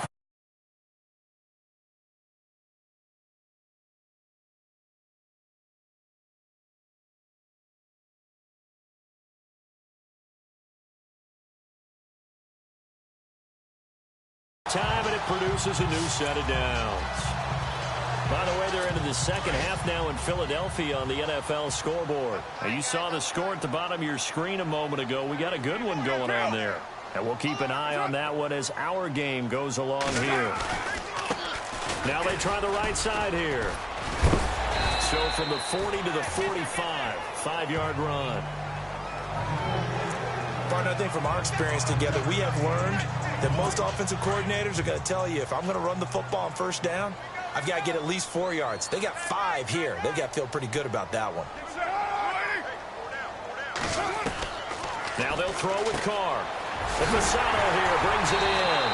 time, and it produces a new set of downs. By the way, they're into the second half now in Philadelphia on the NFL scoreboard. Now, you saw the score at the bottom of your screen a moment ago. We got a good one going on there. And we'll keep an eye on that one as our game goes along here. Now they try the right side here. So from the 40 to the 45, 5-yard run. Partner, I think from our experience together, we have learned that most offensive coordinators are going to tell you, if I'm going to run the football on first down, I've got to get at least 4 yards. They got 5 here. They've got to feel pretty good about that one. Now they'll throw with Carr. And Fasano here brings it in.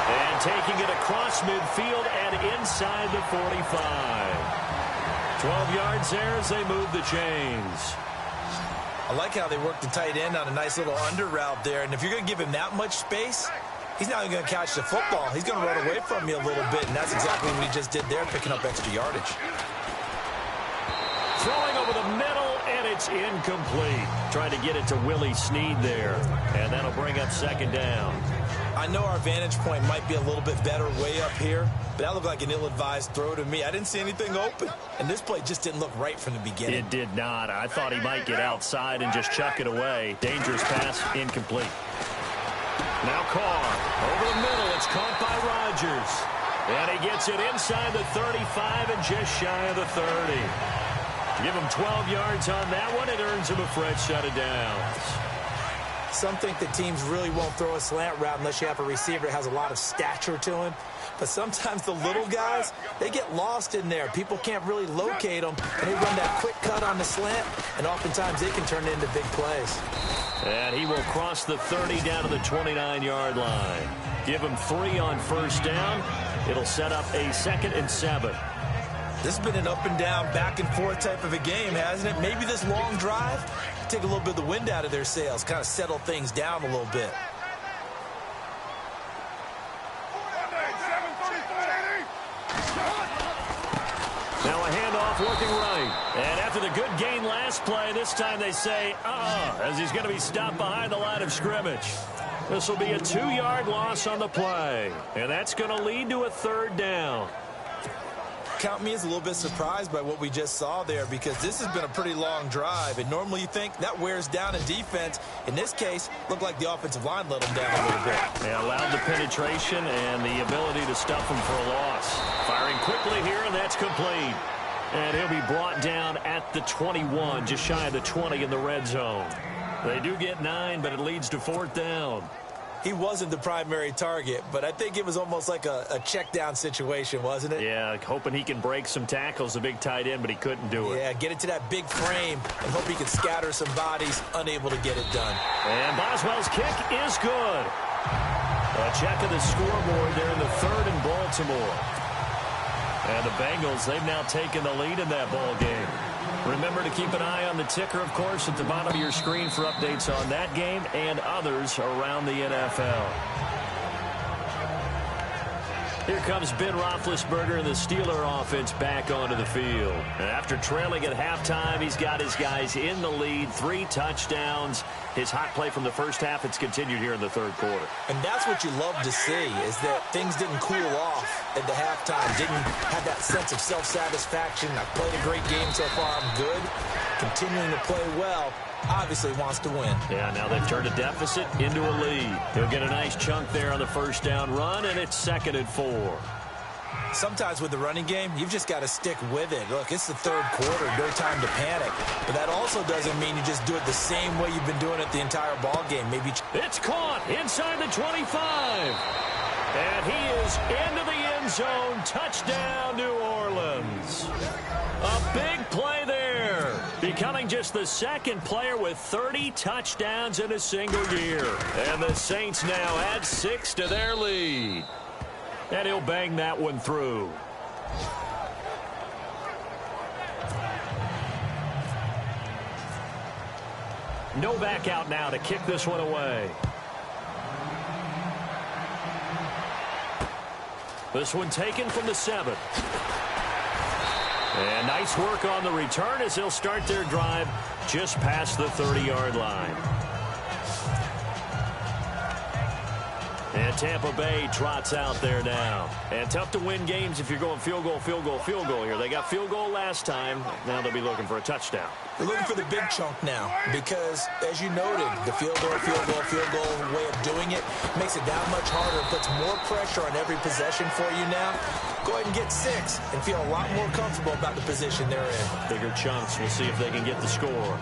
And taking it across midfield and inside the 45. 12 yards there as they move the chains. I like how they work the tight end on a nice little under route there. And if you're going to give him that much space, he's not even going to catch the football. He's going to run away from you a little bit, and that's exactly what he just did there, picking up extra yardage. Throwing over the middle, and it's incomplete. Trying to get it to Willie Snead there, and that'll bring up second down. I know our vantage point might be a little bit better way up here, but that looked like an ill-advised throw to me. I didn't see anything open, and this play just didn't look right from the beginning. It did not. I thought he might get outside and just chuck it away. Dangerous pass, incomplete. Now Carr, over the middle, it's caught by Rodgers. And he gets it inside the 35 and just shy of the 30. Give him 12 yards on that one. It earns him a fresh set of downs. Some think that teams really won't throw a slant route unless you have a receiver that has a lot of stature to him. But sometimes the little guys, they get lost in there. People can't really locate them, and they run that quick cut on the slant, and oftentimes they can turn it into big plays. And he will cross the 30 down to the 29-yard line. Give him 3 on first down. It'll set up a 2nd and 7. This has been an up and down, back and forth type of a game, hasn't it? Maybe this long drive, take a little bit of the wind out of their sails, kind of settle things down a little bit. Now a handoff working right. And after the good gain last play, this time they say, as he's going to be stopped behind the line of scrimmage. This will be a 2-yard loss on the play. And that's going to lead to a 3rd down. Count me as a little bit surprised by what we just saw there, because this has been a pretty long drive, and normally you think that wears down a defense. In this case, looked like the offensive line let them down a little bit. They allowed the penetration and the ability to stuff them for a loss. Firing quickly here, and that's complete. And he'll be brought down at the 21, just shy of the 20 in the red zone. They do get 9, but it leads to 4th down. He wasn't the primary target, but I think it was almost like a check down situation, wasn't it? Yeah, hoping he can break some tackles, the big tight end, but he couldn't do it. Yeah, get it to that big frame and hope he can scatter some bodies, unable to get it done. And Boswell's kick is good. A check of the scoreboard there in the 3rd in Baltimore. And the Bengals, they've now taken the lead in that ball game. Remember to keep an eye on the ticker, of course, at the bottom of your screen for updates on that game and others around the NFL. Here comes Ben Roethlisberger and the Steeler offense back onto the field. And after trailing at halftime, he's got his guys in the lead, 3 touchdowns. His hot play from the first half, it's continued here in the 3rd quarter. And that's what you love to see, is that things didn't cool off at the halftime, didn't have that sense of self-satisfaction. I've played a great game so far, I'm good. Continuing to play well, obviously wants to win. Yeah, now they've turned a deficit into a lead. He'll get a nice chunk there on the first down run, and it's 2nd and 4. Sometimes with the running game, you've just got to stick with it. Look, it's the 3rd quarter, no time to panic. But that also doesn't mean you just do it the same way you've been doing it the entire ball game. Maybe it's caught inside the 25. And he is into the end zone. Touchdown, New Orleans. A big play there. Becoming just the 2nd player with 30 touchdowns in a single year. And the Saints now add 6 to their lead. And he'll bang that one through. No back out now to kick this one away. This one taken from the 7. And nice work on the return as he'll start their drive just past the 30-yard line. And Tampa Bay trots out there now. And tough to win games if you're going field goal, field goal, field goal here. They got field goal last time. Now they'll be looking for a touchdown. They're looking for the big chunk now because, as you noted, the field goal way of doing it makes it that much harder. It puts more pressure on every possession for you now. Go ahead and get 6 and feel a lot more comfortable about the position they're in. Bigger chunks. We'll see if they can get the score.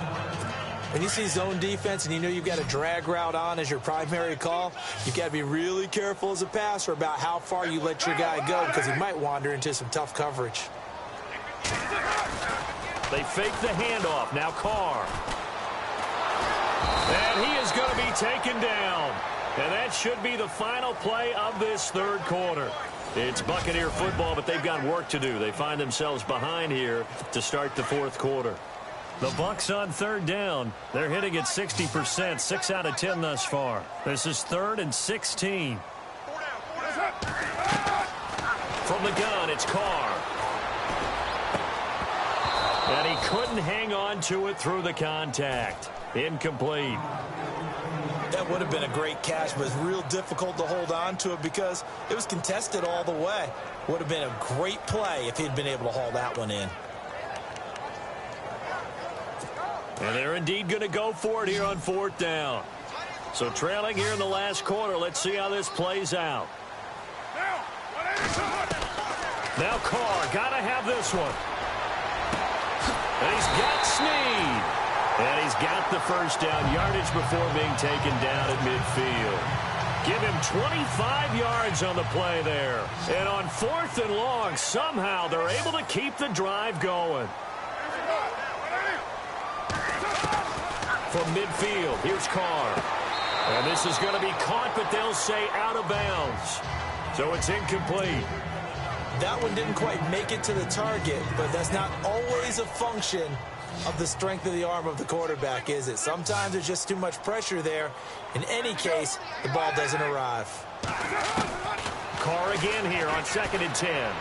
When you see zone defense and you know you've got a drag route on as your primary call, you've got to be really careful as a passer about how far you let your guy go because he might wander into some tough coverage. They fake the handoff. Now Carr. And he is going to be taken down. And that should be the final play of this third quarter. It's Buccaneer football, but they've got work to do. They find themselves behind here to start the fourth quarter. The Bucs on third down. They're hitting at 60%, 6 out of 10 thus far. This is 3rd and 16. From the gun, it's Carr. And he couldn't hang on to it through the contact. Incomplete. That would have been a great catch, but it's real difficult to hold on to it because it was contested all the way. Would have been a great play if he'd been able to haul that one in. And they're indeed going to go for it here on 4th down. So trailing here in the last quarter. Let's see how this plays out. Now Carr, got to have this one. And he's got Snead. And he's got the first down yardage before being taken down at midfield. Give him 25 yards on the play there. And on 4th and long, somehow they're able to keep the drive going. From midfield, here's Carr. And this is going to be caught, but they'll say out of bounds. So it's incomplete. That one didn't quite make it to the target, but that's not always a function of the strength of the arm of the quarterback, is it? Sometimes there's just too much pressure there. In any case, the ball doesn't arrive. Carr again here on 2nd and 10.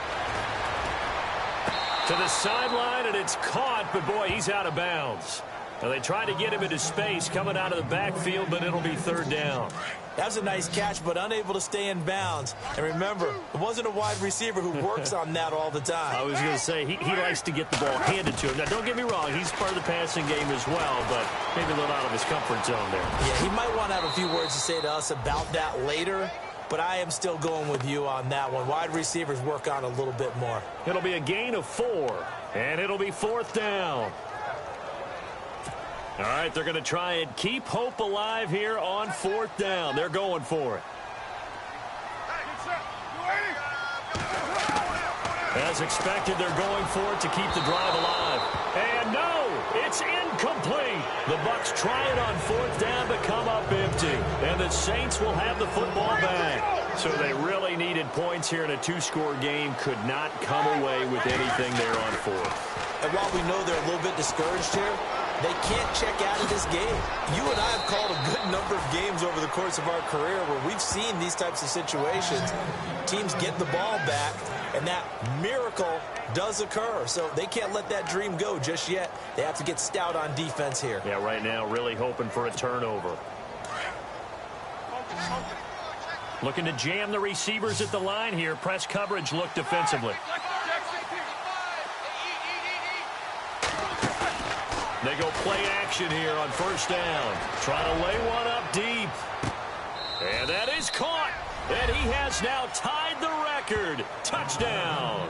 To the sideline, and it's caught, but boy, he's out of bounds. Well, they try to get him into space coming out of the backfield, but it'll be 3rd down. That was a nice catch, but unable to stay in bounds. And remember, it wasn't a wide receiver who works on that all the time. I was going to say, he likes to get the ball handed to him. Now, don't get me wrong, he's part of the passing game as well, but maybe a little out of his comfort zone there. Yeah, he might want to have a few words to say to us about that later, but I am still going with you on that one. Wide receivers work on a little bit more. It'll be a gain of 4, and it'll be 4th down. All right, they're going to try and keep hope alive here on 4th down. They're going for it. As expected, they're going for it to keep the drive alive. And no, it's incomplete. The Bucs try it on 4th down but come up empty. And the Saints will have the football back. So they really needed points here in a 2-score game. Could not come away with anything there on 4th. And while we know they're a little bit discouraged here, they can't check out of this game. You and I have called a good number of games over the course of our career where we've seen these types of situations. Teams get the ball back, and that miracle does occur. So they can't let that dream go just yet. They have to get stout on defense here. Yeah, right now really hoping for a turnover. Looking to jam the receivers at the line here. Press coverage look defensively. They go play action here on 1st down. Trying to lay one up deep. And that is caught. And he has now tied the record. Touchdown.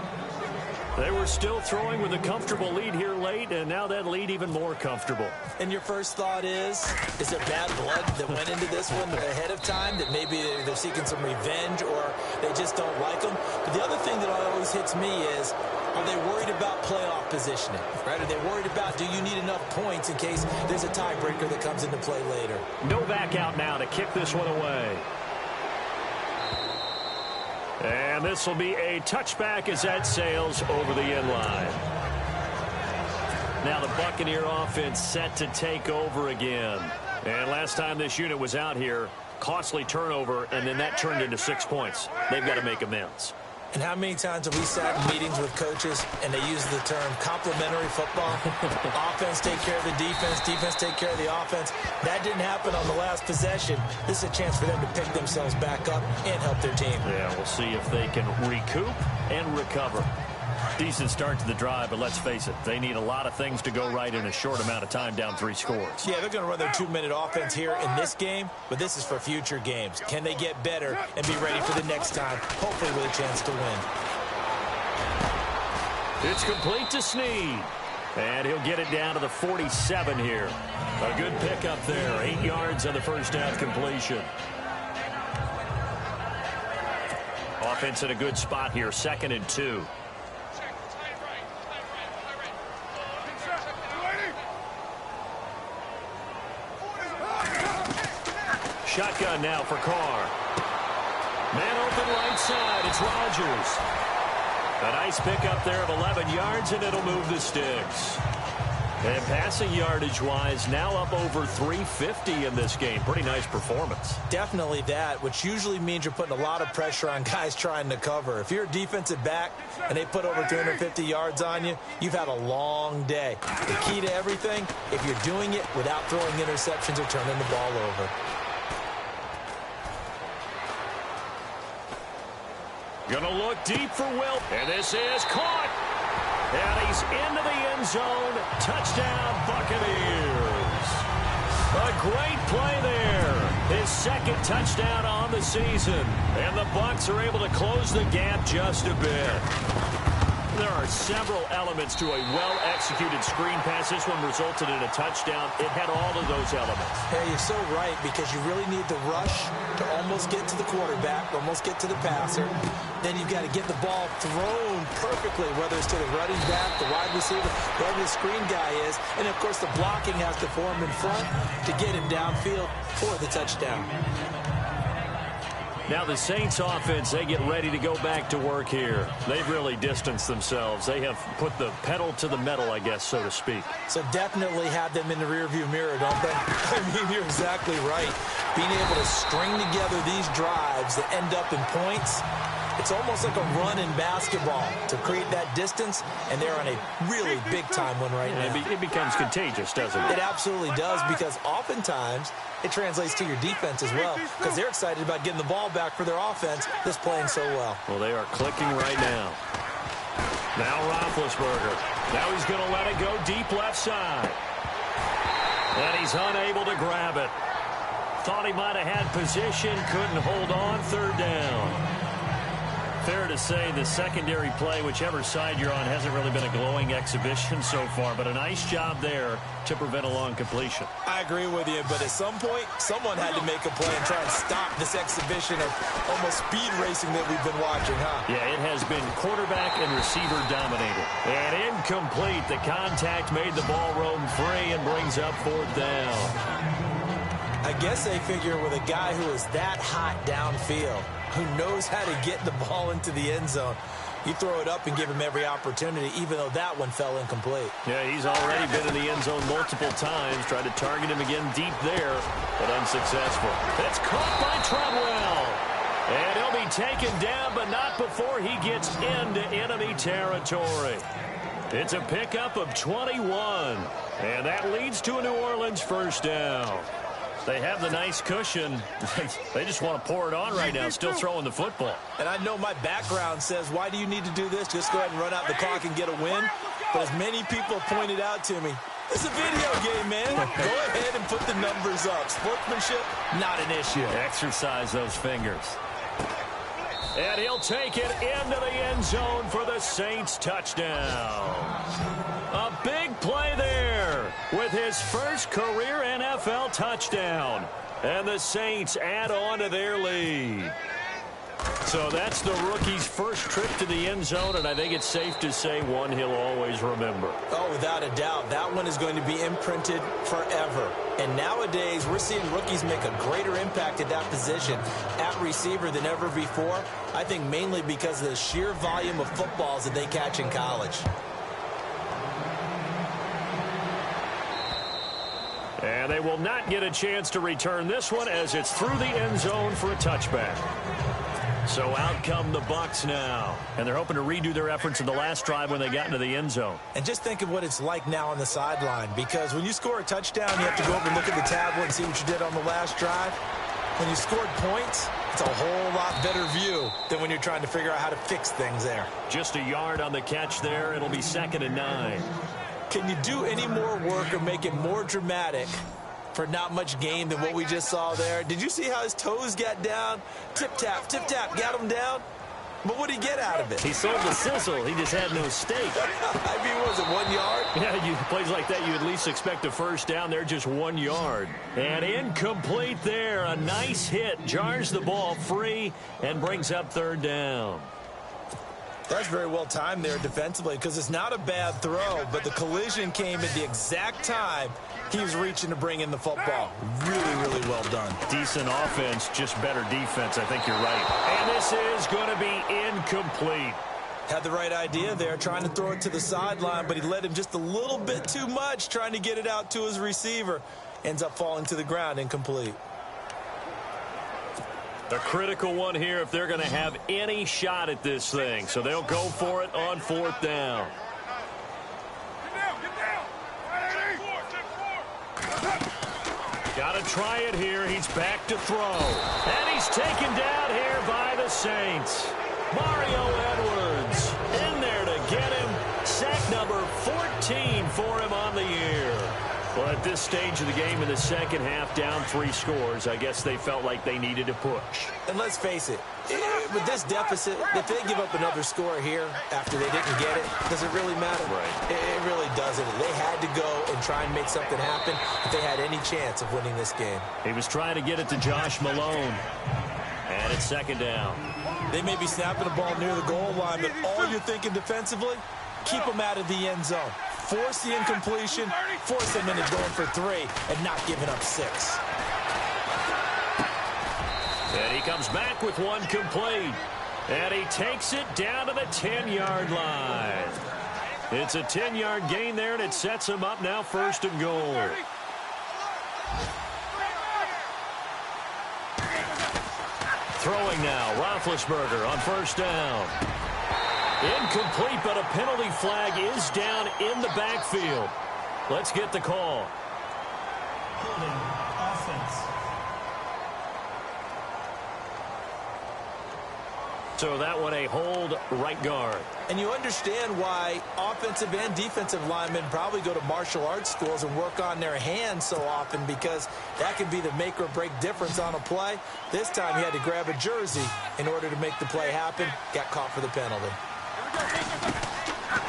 They were still throwing with a comfortable lead here late, and now that lead even more comfortable. And your first thought is it bad blood that went into this one ahead of time, that maybe they're seeking some revenge or they just don't like them? But the other thing that always hits me is, are they worried about playoff positioning? Right? Are they worried about, do you need enough points in case there's a tiebreaker that comes into play later? No back out now to kick this one away. And this will be a touchback as that sails over the end line. Now the Buccaneer offense set to take over again. And last time this unit was out here, costly turnover, and then that turned into 6 points. They've got to make amends. And how many times have we sat in meetings with coaches and they use the term complementary football? Offense take care of the defense, defense take care of the offense. That didn't happen on the last possession. This is a chance for them to pick themselves back up and help their team. Yeah, we'll see if they can recoup and recover. Decent start to the drive, but let's face it, they need a lot of things to go right in a short amount of time, down 3 scores. Yeah, they're going to run their 2-minute offense here in this game, but this is for future games. Can they get better and be ready for the next time, hopefully with a chance to win? It's complete to Snead. And he'll get it down to the 47 here. A good pickup there. 8 yards on the first half completion. Offense in a good spot here. 2nd and 2. Shotgun now for Carr. Man open right side. It's Rodgers. A nice pickup there of 11 yards, and it'll move the sticks. And passing yardage-wise, now up over 350 in this game. Pretty nice performance. Definitely that, which usually means you're putting a lot of pressure on guys trying to cover. If you're a defensive back and they put over 350 yards on you, you've had a long day. The key to everything, if you're doing it without throwing interceptions or turning the ball over. Gonna look deep for Will. And this is caught. And he's into the end zone. Touchdown, Buccaneers. A great play there. His 2nd touchdown on the season. And the Bucs are able to close the gap just a bit. There are several elements to a well-executed screen pass. This one resulted in a touchdown. It had all of those elements. Hey, you're so right, because you really need the rush to almost get to the quarterback, almost get to the passer. Then you've got to get the ball thrown perfectly, whether it's to the running back, the wide receiver, whoever the screen guy is. And, of course, the blocking has to form in front to get him downfield for the touchdown. Now the Saints offense, they get ready to go back to work here. They've really distanced themselves. They have put the pedal to the metal, I guess, so to speak. So definitely have them in the rearview mirror, don't they? I mean, you're exactly right. Being able to string together these drives that end up in points, it's almost like a run in basketball to create that distance, and they're on a really big-time one right now. It becomes contagious, doesn't it? It absolutely does, because oftentimes it translates to your defense as well, because they're excited about getting the ball back for their offense that's playing so well. Well, they are clicking right now. Now Roethlisberger. Now he's going to let it go deep left side. And he's unable to grab it. Thought he might have had position, couldn't hold on. 3rd down. Fair to say the secondary play, whichever side you're on, hasn't really been a glowing exhibition so far, but a nice job there to prevent a long completion. I agree with you, but at some point, someone had to make a play and try and stop this exhibition of almost speed racing that we've been watching, huh? Yeah, it has been quarterback and receiver dominated. And incomplete. The contact made the ball roam free and brings up 4th down. I guess they figure with a guy who is that hot downfield, who knows how to get the ball into the end zone, you throw it up and give him every opportunity, even though that one fell incomplete. Yeah, he's already been in the end zone multiple times, tried to target him again deep there, but unsuccessful. It's caught by Treadwell. And he'll be taken down, but not before he gets into enemy territory. It's a pickup of 21, and that leads to a New Orleans 1st down. They have the nice cushion. They just want to pour it on right now, still throwing the football. And I know my background says, why do you need to do this? Just go ahead and run out the clock and get a win. But as many people pointed out to me, it's a video game, man. Go ahead and put the numbers up. Sportsmanship, not an issue. Exercise those fingers. And he'll take it into the end zone for the Saints touchdown. A big play there with his first career NFL touchdown. And the Saints add on to their lead. So that's the rookie's first trip to the end zone, and I think it's safe to say one he'll always remember. Oh, without a doubt. That one is going to be imprinted forever. And nowadays, we're seeing rookies make a greater impact at that position at receiver than ever before. I think mainly because of the sheer volume of footballs that they catch in college. And they will not get a chance to return this one as it's through the end zone for a touchback. So out come the Bucs now. And they're hoping to redo their efforts in the last drive when they got into the end zone. And just think of what it's like now on the sideline, because when you score a touchdown, you have to go over and look at the tablet and see what you did on the last drive. When you scored points, it's a whole lot better view than when you're trying to figure out how to fix things there. Just a yard on the catch there. It'll be 2nd and 9. Can you do any more work or make it more dramatic for not much gain than what we just saw there? Did you see how his toes got down? Tip-tap, got him down. But what did he get out of it? He sold the sizzle. He just had no steak. I mean, was it 1 yard? Yeah, plays like that, you at least expect a first down there, just 1 yard. And incomplete there. A nice hit. Jars the ball free and brings up third down. That's very well timed there defensively because it's not a bad throw, but the collision came at the exact time he was reaching to bring in the football. Really, really well done. Decent offense, just better defense. I think you're right. And this is going to be incomplete. Had the right idea there, trying to throw it to the sideline, but he led him just a little bit too much, trying to get it out to his receiver. Ends up falling to the ground, incomplete. A critical one here if they're going to have any shot at this thing. So they'll go for it on fourth down. Got to try it here. He's back to throw. And he's taken down here by the Saints. Mario Edwards in there to get him. Sack number 14 for him on the year. Well, at this stage of the game in the second half, down 3 scores, I guess they felt like they needed to push. And let's face it, with this deficit, if they give up another score here after they didn't get it, does it really matter? Right. It really doesn't. They had to go and try and make something happen if they had any chance of winning this game. He was trying to get it to Josh Malone. And it's second down. They may be snapping the ball near the goal line, but all you're thinking defensively, keep them out of the end zone. Force the incompletion, force them into going for 3, and not giving up 6. And he comes back with one complete. And he takes it down to the 10-yard line. It's a 10-yard gain there, and it sets him up now first and goal. Throwing now, Roethlisberger on first down. Incomplete, but a penalty flag is down in the backfield. Let's get the call. Holding offense. So that one a hold right guard. And you understand why offensive and defensive linemen probably go to martial arts schools and work on their hands so often, because that can be the make or break difference on a play. This time he had to grab a jersey in order to make the play happen. Got caught for the penalty.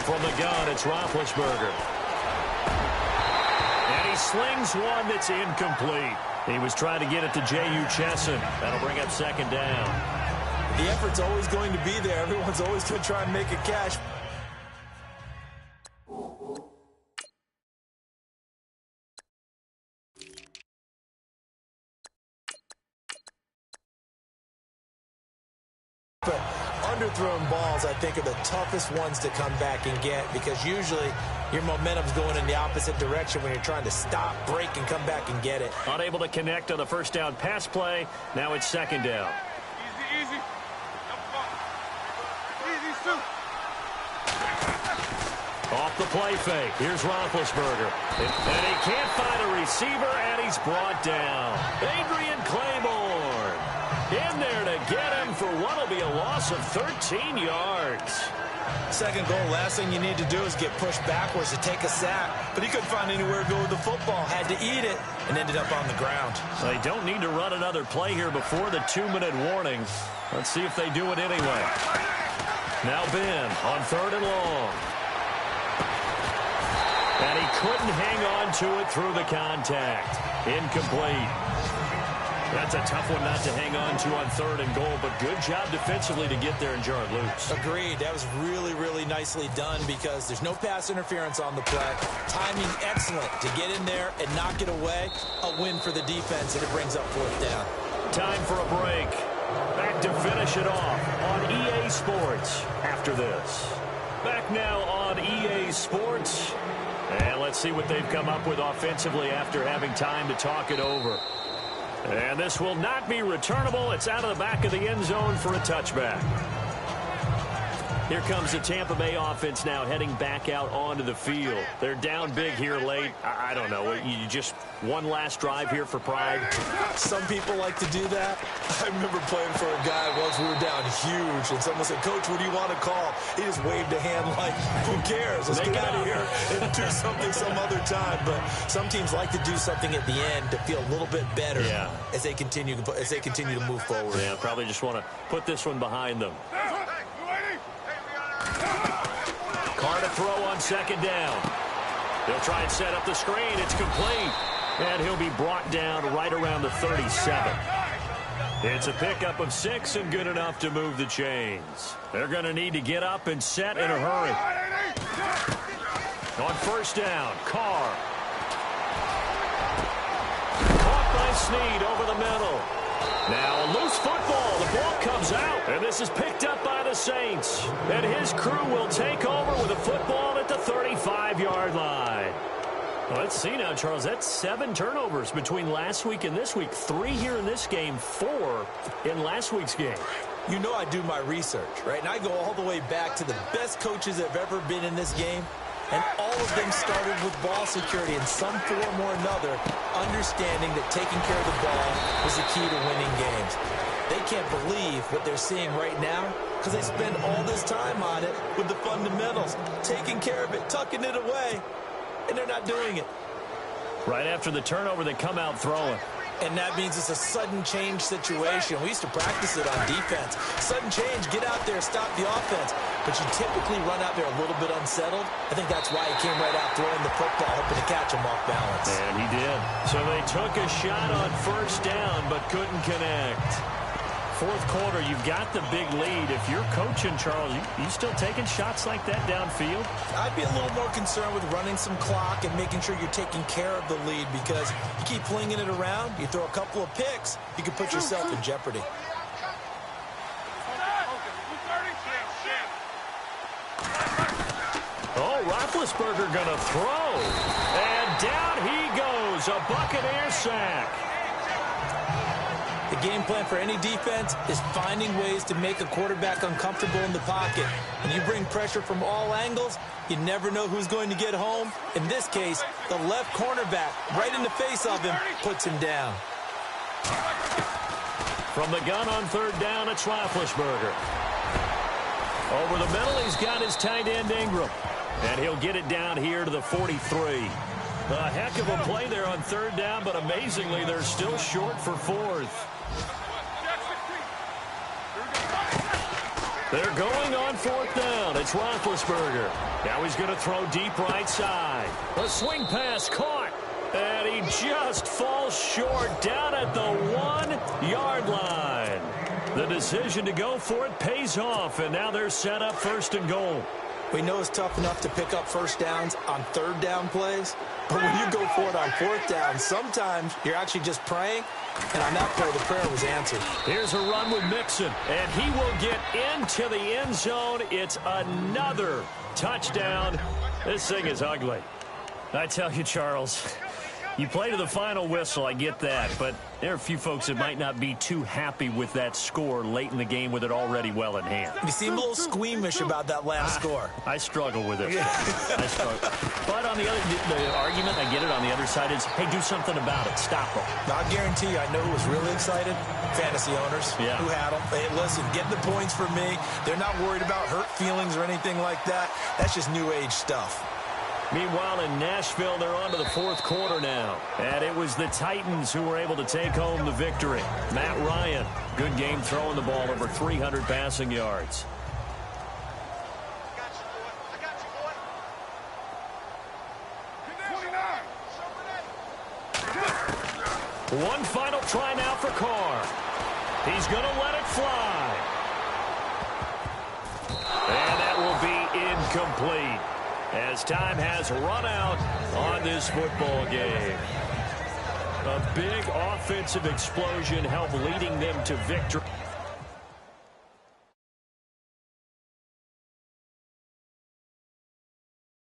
From the gun, it's Roethlisberger. And he slings one that's incomplete. He was trying to get it to J.U. Chesson. That'll bring up second down. The effort's always going to be there. Everyone's always going to try and make a catch. But underthrown balls, I think, are the toughest ones to come back and get, because usually your momentum's going in the opposite direction when you're trying to stop, break, and come back and get it. Unable to connect on the first down pass play. Now it's second down. Easy. Off the play fake. Here's Roethlisberger. And he can't find a receiver, and he's brought down. Adrian Claiborne in there to get him for what will be a loss of 13 yards. Second goal, last thing you need to do is get pushed backwards to take a sack. But he couldn't find anywhere to go with the football. Had to eat it and ended up on the ground. They don't need to run another play here before the 2-minute warning. Let's see if they do it anyway. Now Ben on third and long. And he couldn't hang on to it through the contact. Incomplete. That's a tough one not to hang on to on third and goal, but good job defensively to get there and jar it loose. Agreed. That was really, really nicely done, because there's no pass interference on the play. Timing excellent to get in there and knock it away. A win for the defense, and it brings up fourth down. Time for a break. Back to finish it off on EA Sports after this. Back now on EA Sports. And let's see what they've come up with offensively after having time to talk it over. And this will not be returnable. It's out of the back of the end zone for a touchback. Here comes the Tampa Bay offense now heading back out onto the field. They're down big here late. I don't know. You just one last drive here for pride? Some people like to do that. I remember playing for a guy once. We were down huge, and someone said, "Coach, what do you want to call?" He just waved a hand like, "Who cares? Let's get out of here and do something some other time." But some teams like to do something at the end to feel a little bit better as they continue to move forward. Yeah, probably just want to put this one behind them. Carr to throw on second down. He'll try and set up the screen. It's complete. And he'll be brought down right around the 37. It's a pickup of 6 and good enough to move the chains. They're going to need to get up and set in a hurry. On first down, Carr. Caught by Snead over the middle. Now a loose football. The ball comes out. And this is picked up by the Saints. And his crew will take over with a football at the 35-yard line. Well, let's see now, Charles. That's 7 turnovers between last week and this week. 3 here in this game, 4 in last week's game. You know I do my research, right? And I go all the way back to the best coaches that have ever been in this game. And all of them started with ball security in some form or another, understanding that taking care of the ball was the key to winning games. They can't believe what they're seeing right now because they spend all this time on it with the fundamentals, taking care of it, tucking it away, and they're not doing it. Right after the turnover, they come out throwing. And that means it's a sudden change situation. We used to practice it on defense. Sudden change, get out there, stop the offense. But you typically run out there a little bit unsettled. I think that's why he came right out throwing the football, hoping to catch him off balance. And he did. So they took a shot on first down, but couldn't connect. Fourth quarter, you've got the big lead. If you're coaching, Charles, you still taking shots like that downfield? I'd be a little more concerned with running some clock and making sure you're taking care of the lead because you keep flinging it around, you throw a couple of picks, you can put yourself in jeopardy. Oh, Roethlisberger gonna throw. And down he goes, a Buccaneer sack. The game plan for any defense is finding ways to make a quarterback uncomfortable in the pocket. When you bring pressure from all angles, you never know who's going to get home. In this case, the left cornerback, right in the face of him, puts him down. From the gun on third down, it's Roethlisberger. Over the middle, he's got his tight end Ingram. And he'll get it down here to the 43. A heck of a play there on third down, but amazingly, they're still short for fourth. They're going on fourth down. It's Roethlisberger. Now he's going to throw deep right side. A swing pass caught. And he just falls short down at the 1-yard line. The decision to go for it pays off, and now they're set up first and goal. We know it's tough enough to pick up first downs on third down plays, but when you go for it on fourth down, sometimes you're actually just praying, and on that play, the prayer was answered. Here's a run with Mixon, and he will get into the end zone. It's another touchdown. This thing is ugly. I tell you, Charles, you play to the final whistle, I get that, but there are a few folks that might not be too happy with that score late in the game with it already well in hand. You seem a little squeamish about that last score. I struggle with it. I struggle. But on the argument, I get it, on the other side is, hey, do something about it. Stop them. Now, I guarantee you, I know who was really excited. Fantasy owners who had them. Hey, listen, get the points for me. They're not worried about hurt feelings or anything like that. That's just new age stuff. Meanwhile, in Nashville, they're on to the fourth quarter now. And it was the Titans who were able to take home the victory. Matt Ryan, good game throwing the ball, over 300 passing yards. One final try now for Carr. He's going to let it fly. And that will be incomplete, as time has run out on this football game. A big offensive explosion helped leading them to victory.